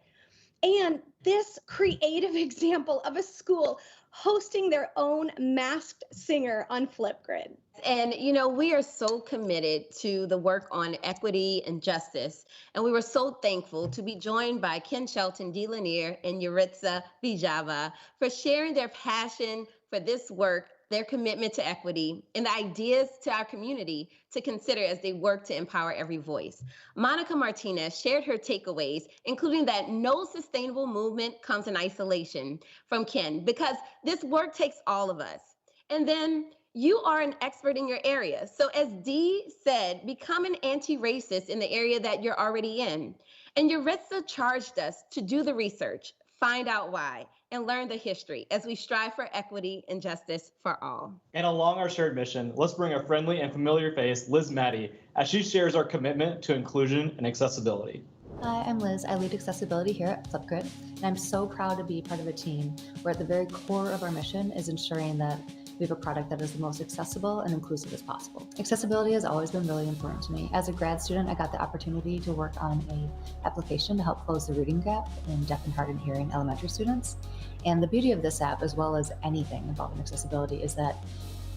And this creative example of a school hosting their own masked singer on Flipgrid. And, we are so committed to the work on equity and justice. And we were so thankful to be joined by Ken Shelton D. Lanier and Yuritsa Vijava for sharing their passion for this work, their commitment to equity, and the ideas to our community to consider as they work to empower every voice. Monica Martinez shared her takeaways, including that no sustainable movement comes in isolation, from Ken, because this work takes all of us. And then you are an expert in your area. So as Dee said, become an anti-racist in the area that you're already in. And Yuritsa charged us to do the research, find out why, and learn the history as we strive for equity and justice for all. And along our shared mission, let's bring a friendly and familiar face, Liz Maddie, as she shares our commitment to inclusion and accessibility. Hi, I'm Liz. I lead accessibility here at Flipgrid, and I'm so proud to be part of a team where at the very core of our mission is ensuring that we have a product that is the most accessible and inclusive as possible. Accessibility has always been really important to me. As a grad student, I got the opportunity to work on an application to help close the reading gap in deaf and hard of hearing elementary students. And the beauty of this app, as well as anything involving accessibility, is that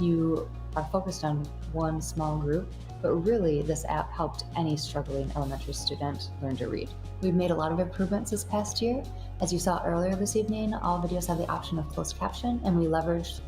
you are focused on one small group, but really this app helped any struggling elementary student learn to read. We've made a lot of improvements this past year. As you saw earlier this evening, all videos have the option of closed caption, and we leveraged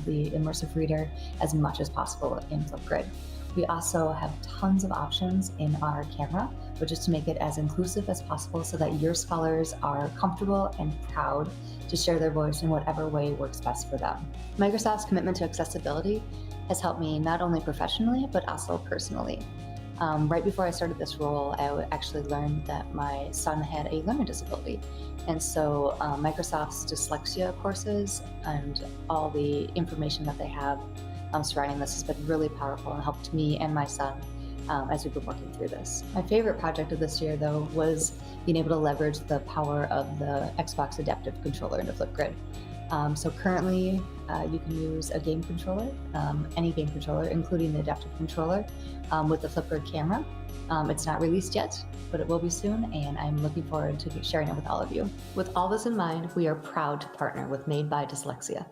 the immersive reader as much as possible in Flipgrid. We also have tons of options in our camera, which is to make it as inclusive as possible so that your scholars are comfortable and proud to share their voice in whatever way works best for them. Microsoft's commitment to accessibility has helped me not only professionally, but also personally. Right before I started this role, I actually learned that my son had a learning disability. And so Microsoft's dyslexia courses and all the information that they have surrounding this has been really powerful and helped me and my son as we've been working through this. My favorite project of this year, though, was being able to leverage the power of the Xbox Adaptive Controller into Flipgrid. So currently, you can use a game controller, any game controller, including the adaptive controller, with the Flipgrid camera. It's not released yet, but it will be soon, and I'm looking forward to sharing it with all of you. With all this in mind, we are proud to partner with Made by Dyslexia.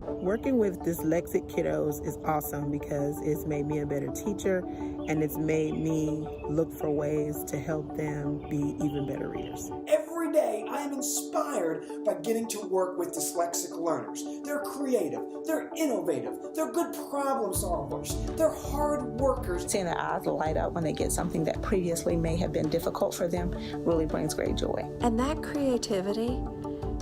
Working with dyslexic kiddos is awesome because it's made me a better teacher and it's made me look for ways to help them be even better readers. Every day I am inspired by getting to work with dyslexic learners. They're creative, they're innovative, they're good problem solvers, they're hard workers. Seeing their eyes light up when they get something that previously may have been difficult for them really brings great joy. And that creativity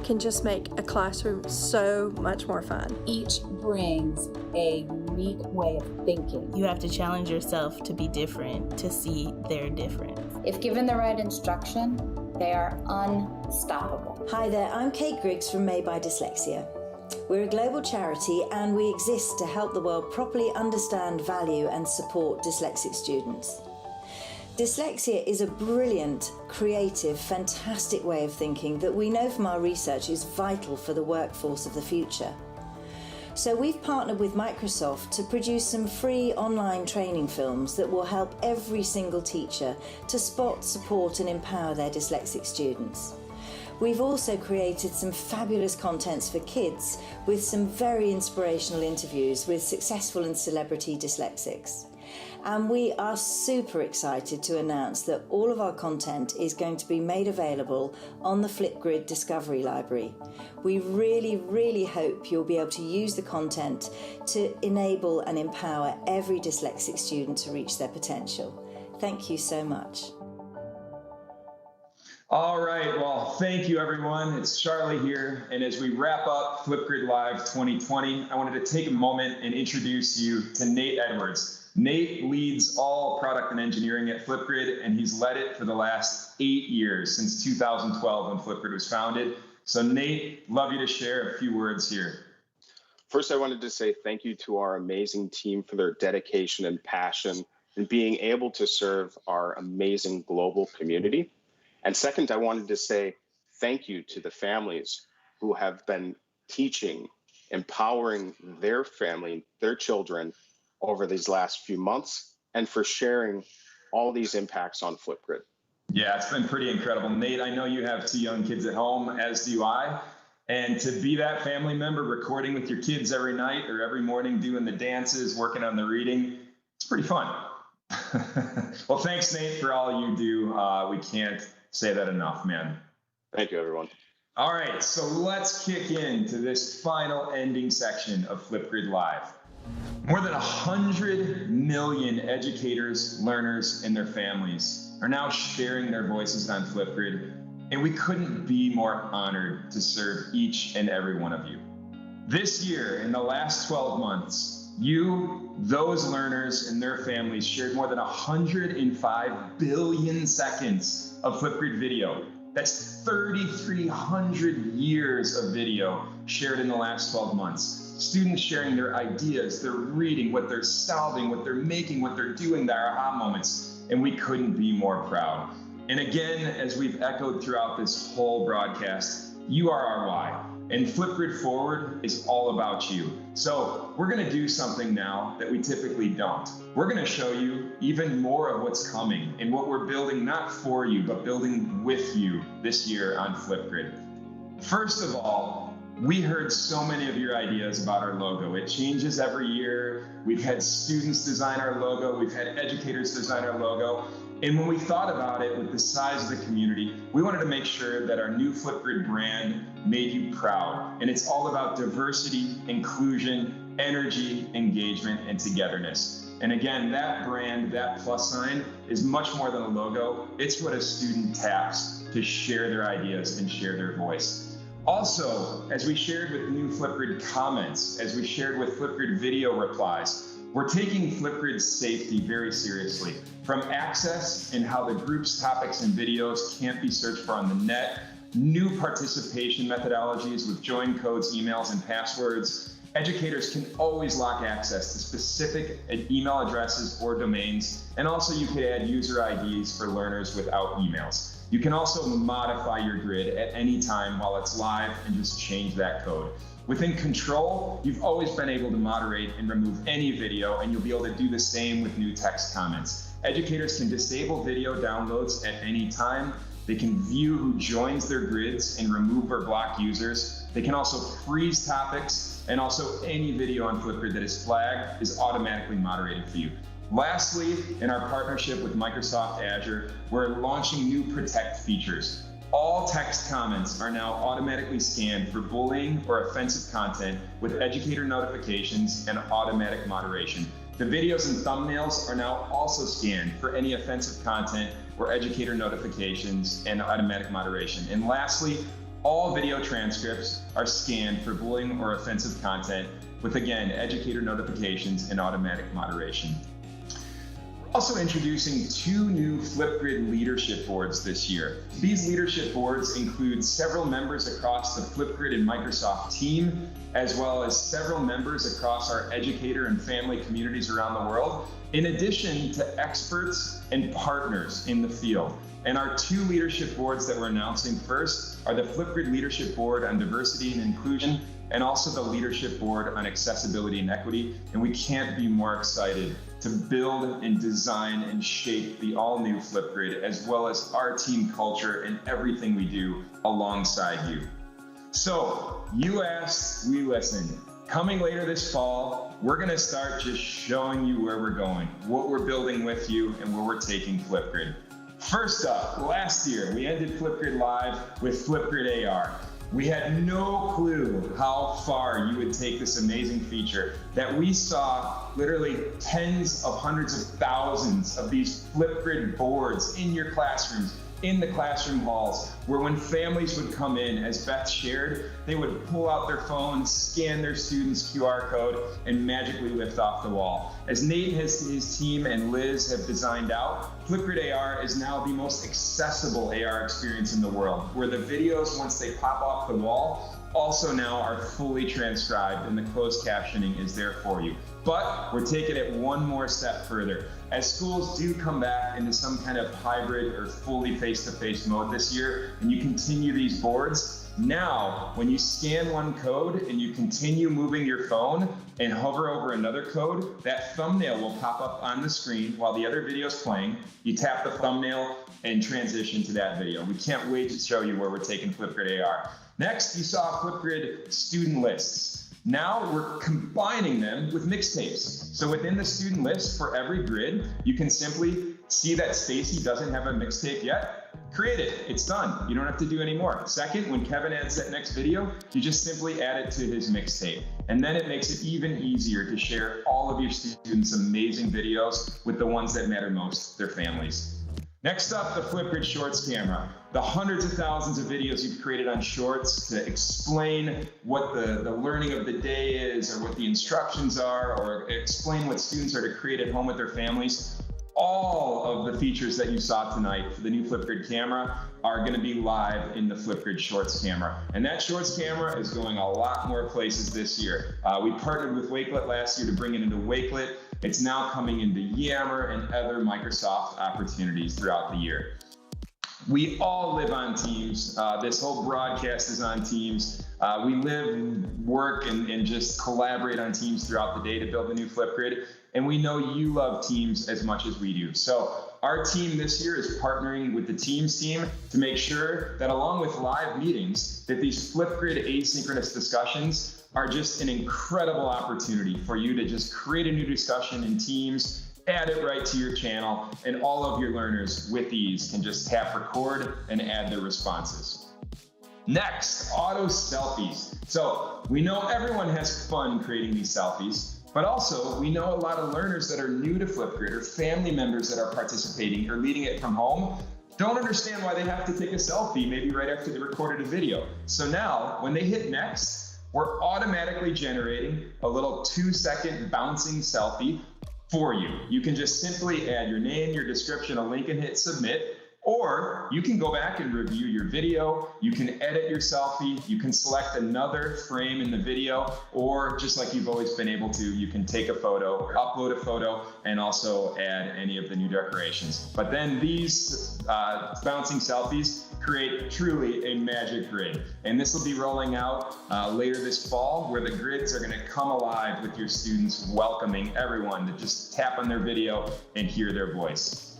can just make a classroom so much more fun. Each brings a unique way of thinking. You have to challenge yourself to be different, to see their difference. If given the right instruction, they are unstoppable. Hi there, I'm Kate Griggs from Made by Dyslexia. We're a global charity and we exist to help the world properly understand, value and support dyslexic students. Dyslexia is a brilliant, creative, fantastic way of thinking that we know from our research is vital for the workforce of the future. So we've partnered with Microsoft to produce some free online training films that will help every single teacher to spot, support and empower their dyslexic students. We've also created some fabulous contents for kids with some very inspirational interviews with successful and celebrity dyslexics. And we are super excited to announce that all of our content is going to be made available on the Flipgrid Discovery Library. We really hope you'll be able to use the content to enable and empower every dyslexic student to reach their potential. Thank you so much. All right, well, thank you everyone. It's Charlie here. And as we wrap up Flipgrid Live 2020, I wanted to take a moment and introduce you to Nate Edwards. Nate leads all product and engineering at Flipgrid, and he's led it for the last 8 years, since 2012 when Flipgrid was founded. So Nate, love you to share a few words here. First, I wanted to say thank you to our amazing team for their dedication and passion in being able to serve our amazing global community. And second, I wanted to say thank you to the families who have been teaching, empowering their family, their children over these last few months, and for sharing all these impacts on Flipgrid. Yeah, it's been pretty incredible. Nate, I know you have 2 young kids at home, as do I. And to be that family member recording with your kids every night or every morning, doing the dances, working on the reading, it's pretty fun. Well, thanks, Nate, for all you do. We can't say that enough, man. Thank you, everyone. All right, so let's kick into this final ending section of Flipgrid Live. More than 100 million educators, learners, and their families are now sharing their voices on Flipgrid, and we couldn't be more honored to serve each and every one of you. This year, in the last 12 months, you, those learners, and their families shared more than 105 billion seconds of Flipgrid video. That's 3,300 years of video shared in the last 12 months. Students sharing their ideas, their reading, what they're solving, what they're making, what they're doing, their aha moments, and we couldn't be more proud. And again, as we've echoed throughout this whole broadcast, you are our why, and Flipgrid Forward is all about you. So we're gonna do something now that we typically don't. We're gonna show you even more of what's coming and what we're building, not for you, but building with you this year on Flipgrid. First of all, We heard so many of your ideas about our logo. It changes every year. We've had students design our logo. We've had educators design our logo. And when we thought about it with the size of the community, we wanted to make sure that our new Flipgrid brand made you proud. And it's all about diversity, inclusion, energy, engagement, and togetherness. And again, that brand, that plus sign, is much more than a logo. It's what a student taps to share their ideas and share their voice. Also, as we shared with new Flipgrid comments, as we shared with Flipgrid video replies, we're taking Flipgrid's safety very seriously. From access and how the group's topics and videos can't be searched for on the net, new participation methodologies with join codes, emails, and passwords. Educators can always lock access to specific email addresses or domains, and also you could add user IDs for learners without emails. You can also modify your grid at any time while it's live and just change that code. Within Control, you've always been able to moderate and remove any video, and you'll be able to do the same with new text comments. Educators can disable video downloads at any time. They can view who joins their grids and remove or block users. They can also freeze topics, and also any video on Flipgrid that is flagged is automatically moderated for you. Lastly, in our partnership with Microsoft Azure, we're launching new Protect features. All text comments are now automatically scanned for bullying or offensive content with educator notifications and automatic moderation. The videos and thumbnails are now also scanned for any offensive content or educator notifications and automatic moderation. And lastly, all video transcripts are scanned for bullying or offensive content with, again, educator notifications and automatic moderation. Also introducing 2 new Flipgrid leadership boards this year. These leadership boards include several members across the Flipgrid and Microsoft team, as well as several members across our educator and family communities around the world, in addition to experts and partners in the field. And our 2 leadership boards that we're announcing first are the Flipgrid Leadership Board on Diversity and Inclusion, and also the Leadership Board on Accessibility and Equity. And we can't be more excited to build and design and shape the all-new Flipgrid, as well as our team culture and everything we do alongside you. So, you asked, we listened. Coming later this fall, we're gonna start just showing you where we're going, what we're building with you, and where we're taking Flipgrid. First up, last year, we ended FlipgridLIVE with Flipgrid AR. We had no clue how far you would take this amazing feature that we saw literally tens of hundreds of thousands of these Flipgrid boards in your classrooms, in the classroom halls, where when families would come in, as Beth shared, they would pull out their phones, scan their student's QR code, and magically lift off the wall. As Nate and his team and Liz have designed out, Flipgrid AR is now the most accessible AR experience in the world, where the videos, once they pop off the wall, also now are fully transcribed and the closed captioning is there for you. But we're taking it one more step further. As schools do come back into some kind of hybrid or fully face-to-face mode this year, and you continue these boards, now when you scan one code and you continue moving your phone and hover over another code, that thumbnail will pop up on the screen while the other video is playing. You tap the thumbnail and transition to that video. We can't wait to show you where we're taking Flipgrid AR. Next, you saw Flipgrid student lists. Now we're combining them with mixtapes. So within the student list for every grid, you can simply see that Stacy doesn't have a mixtape yet. Create it, it's done. You don't have to do any more. Second, when Kevin adds that next video, you just simply add it to his mixtape. And then it makes it even easier to share all of your students' amazing videos with the ones that matter most, their families. Next up, the Flipgrid Shorts camera. The hundreds of thousands of videos you've created on Shorts to explain what the learning of the day is, or what the instructions are, or explain what students are to create at home with their families. All of the features that you saw tonight for the new Flipgrid camera are going to be live in the Flipgrid Shorts camera. And that Shorts camera is going a lot more places this year. We partnered with Wakelet last year to bring it into Wakelet. It's now coming into Yammer and other Microsoft opportunities throughout the year. We all live on Teams. This whole broadcast is on Teams. We live, work, and just collaborate on Teams throughout the day to build the new Flipgrid. And we know you love Teams as much as we do. So our team this year is partnering with the Teams team to make sure that along with live meetings, that these Flipgrid asynchronous discussions are just an incredible opportunity for you to just create a new discussion in Teams, add it right to your channel, and all of your learners with ease can just tap record and add their responses. Next, auto selfies. So we know everyone has fun creating these selfies, but also we know a lot of learners that are new to Flipgrid or family members that are participating or leading it from home don't understand why they have to take a selfie maybe right after they recorded a video. So now when they hit next, we're automatically generating a little 2-second bouncing selfie for you. You can just simply add your name, your description, a link, and hit submit. Or you can go back and review your video. You can edit your selfie. You can select another frame in the video, or just like you've always been able to, you can take a photo, upload a photo, and also add any of the new decorations. But then these bouncing selfies create truly a magic grid. And this will be rolling out later this fall, where the grids are gonna come alive with your students welcoming everyone to just tap on their video and hear their voice.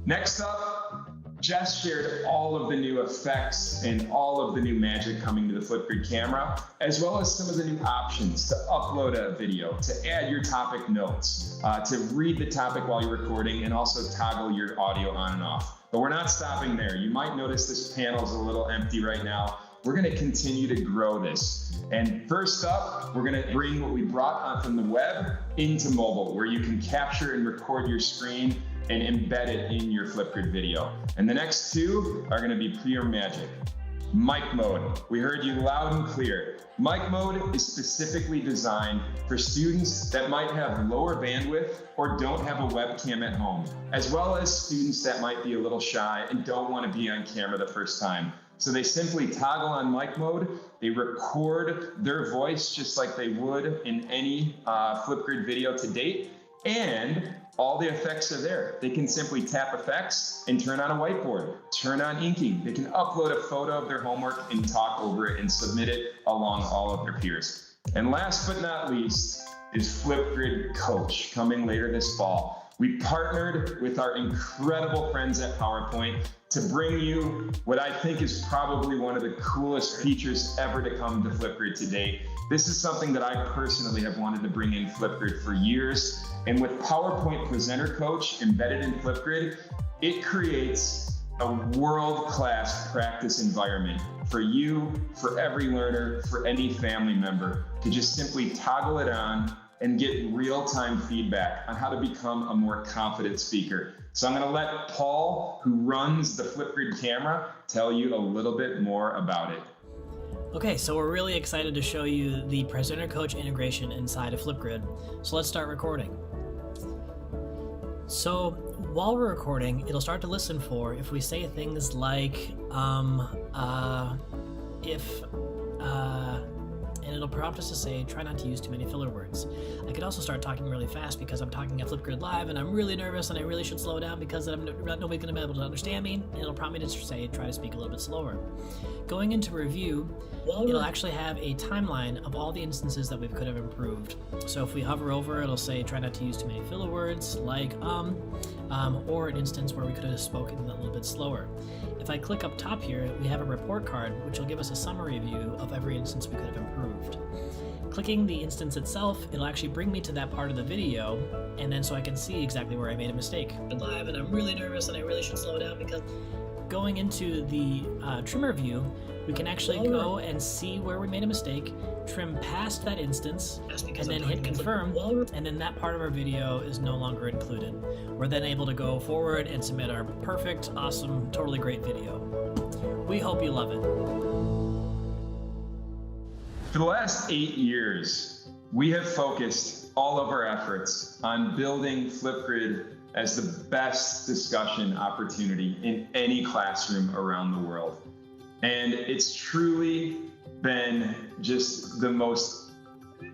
Next up, Jess shared all of the new effects and all of the new magic coming to the Flipgrid camera, as well as some of the new options to upload a video, to add your topic notes, to read the topic while you're recording, and also toggle your audio on and off. But we're not stopping there. You might notice this panel is a little empty right now. We're gonna continue to grow this. And first up, we're gonna bring what we brought on from the web into mobile, where you can capture and record your screen and embed it in your Flipgrid video. And the next two are gonna be pure magic. Mic mode, we heard you loud and clear. Mic mode is specifically designed for students that might have lower bandwidth or don't have a webcam at home, as well as students that might be a little shy and don't want to be on camera the first time. So they simply toggle on mic mode, they record their voice just like they would in any Flipgrid video to date, and all the effects are there. They can simply tap effects and turn on a whiteboard, turn on inking. They can upload a photo of their homework and talk over it and submit it along all of their peers. And last but not least is Flipgrid Coach, coming later this fall. We partnered with our incredible friends at PowerPoint to bring you what I think is probably one of the coolest features ever to come to Flipgrid to date. This is something that I personally have wanted to bring in Flipgrid for years. And with PowerPoint Presenter Coach embedded in Flipgrid, it creates a world-class practice environment for you, for every learner, for any family member to just simply toggle it on and get real-time feedback on how to become a more confident speaker. So I'm gonna let Paul, who runs the Flipgrid camera, tell you a little bit more about it. Okay, so we're really excited to show you the Presenter Coach integration inside of Flipgrid. So let's start recording. So while we're recording, it'll start to listen for if we say things like, and it'll prompt us to say, try not to use too many filler words. I could also start talking really fast because I'm talking at FlipgridLIVE and I'm really nervous and I really should slow down because nobody's gonna be able to understand me, and it'll prompt me to say, try to speak a little bit slower. Going into review, it'll actually have a timeline of all the instances that we could have improved. So if we hover over, it'll say, try not to use too many filler words, like or an instance where we could have spoken a little bit slower. If I click up top here, we have a report card, which will give us a summary view of every instance we could have improved. Clicking the instance itself, it'll actually bring me to that part of the video, and then so I can see exactly where I made a mistake. Live, and I'm really nervous and I really should slow down because going into the trimmer view, we can actually go and see where we made a mistake, trim past that instance, and then hit confirm, and then that part of our video is no longer included. We're then able to go forward and submit our perfect, awesome, totally great video. We hope you love it. For the last 8 years, we have focused all of our efforts on building Flipgrid as the best discussion opportunity in any classroom around the world. And it's truly been just the most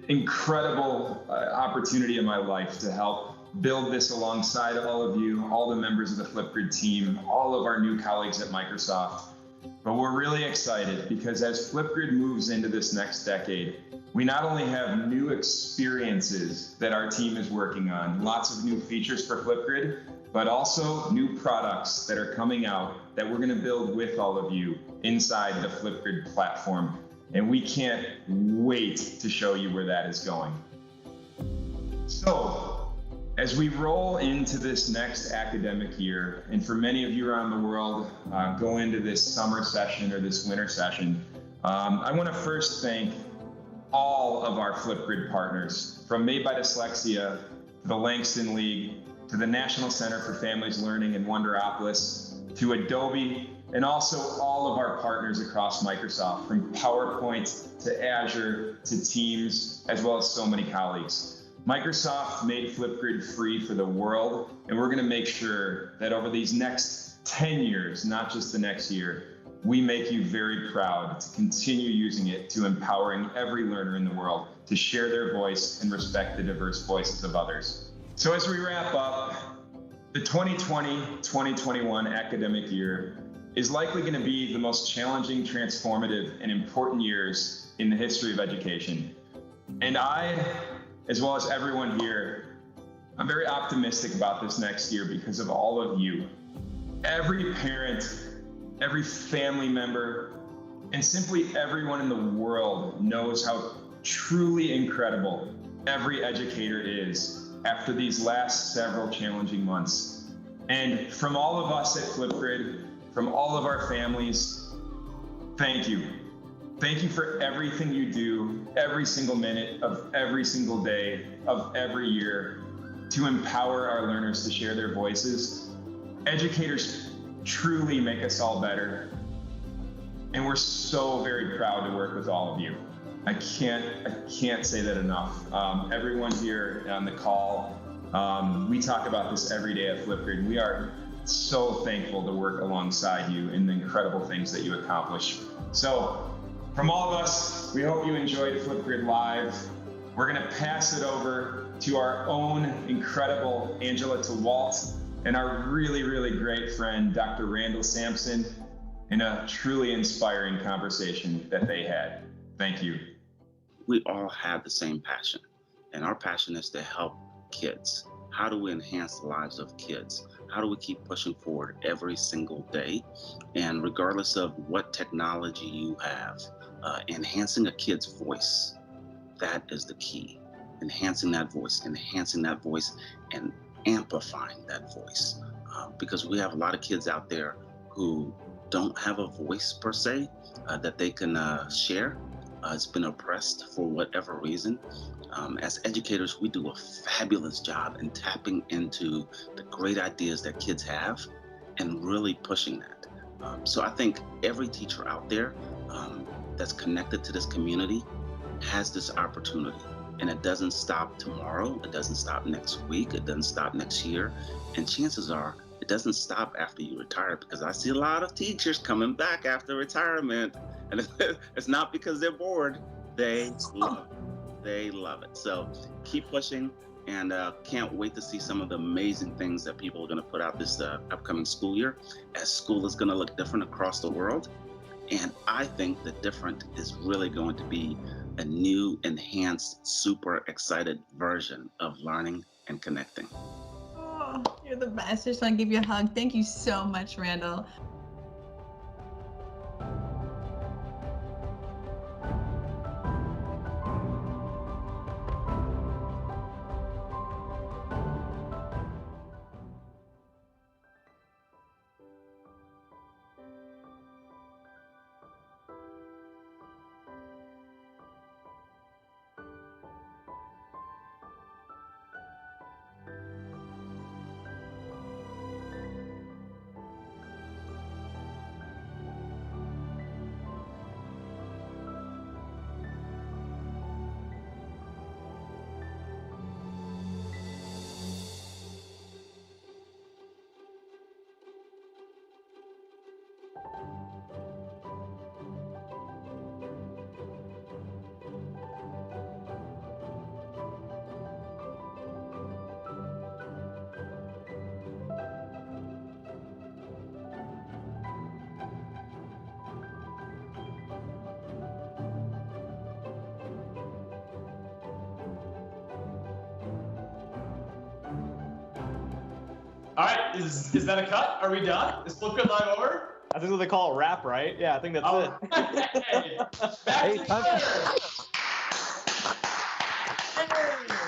incredible opportunity of my life to help build this alongside all of you, all the members of the Flipgrid team, all of our new colleagues at Microsoft. But we're really excited because as Flipgrid moves into this next decade, we not only have new experiences that our team is working on, lots of new features for Flipgrid, but also new products that are coming out that we're gonna build with all of you inside the Flipgrid platform. And we can't wait to show you where that is going. So, as we roll into this next academic year, and for many of you around the world, go into this summer session or this winter session, I wanna first thank all of our Flipgrid partners, from Made by Dyslexia, to the Langston League, to the National Center for Families Learning in Wonderopolis, to Adobe, and also all of our partners across Microsoft, from PowerPoint to Azure to Teams, as well as so many colleagues. Microsoft made Flipgrid free for the world, and we're gonna make sure that over these next 10 years, not just the next year, we make you very proud to continue using it to empowering every learner in the world to share their voice and respect the diverse voices of others. So as we wrap up, the 2020-2021 academic year is likely going to be the most challenging, transformative, and important years in the history of education. And I, as well as everyone here, I'm very optimistic about this next year because of all of you. Every parent, every family member, and simply everyone in the world knows how truly incredible every educator is after these last several challenging months. And from all of us at Flipgrid, from all of our families, thank you. Thank you for everything you do every single minute of every single day of every year to empower our learners to share their voices. Educators truly make us all better. And we're so very proud to work with all of you. I can't say that enough. Everyone here on the call, we talk about this every day at Flipgrid. We are so thankful to work alongside you in the incredible things that you accomplish. So from all of us, we hope you enjoyed Flipgrid Live. We're gonna pass it over to our own incredible Angela DeWalt and our really, really great friend, Dr. Randall Sampson, in a truly inspiring conversation that they had. Thank you. We all have the same passion, and our passion is to help kids. How do we enhance the lives of kids? How do we keep pushing forward every single day? And regardless of what technology you have, enhancing a kid's voice, that is the key. Enhancing that voice, and amplifying that voice. Because we have a lot of kids out there who don't have a voice per se that they can share. It's been oppressed for whatever reason. As educators, we do a fabulous job in tapping into the great ideas that kids have and really pushing that. So I think every teacher out there that's connected to this community has this opportunity. And it doesn't stop tomorrow, it doesn't stop next week, it doesn't stop next year. And chances are, it doesn't stop after you retire, because I see a lot of teachers coming back after retirement. And it's not because they're bored, they love it. They love it. So keep pushing, and can't wait to see some of the amazing things that people are gonna put out this upcoming school year, as school is gonna look different across the world. And I think the different is really going to be a new, enhanced, super excited version of learning and connecting. Oh, you're the best. Just want to give you a hug. Thank you so much, Randall. All right, is that a cut? Are we done? Is Flipgrid Live over? I think what they call a wrap, right? Yeah, I think that's it. Back to Twitter.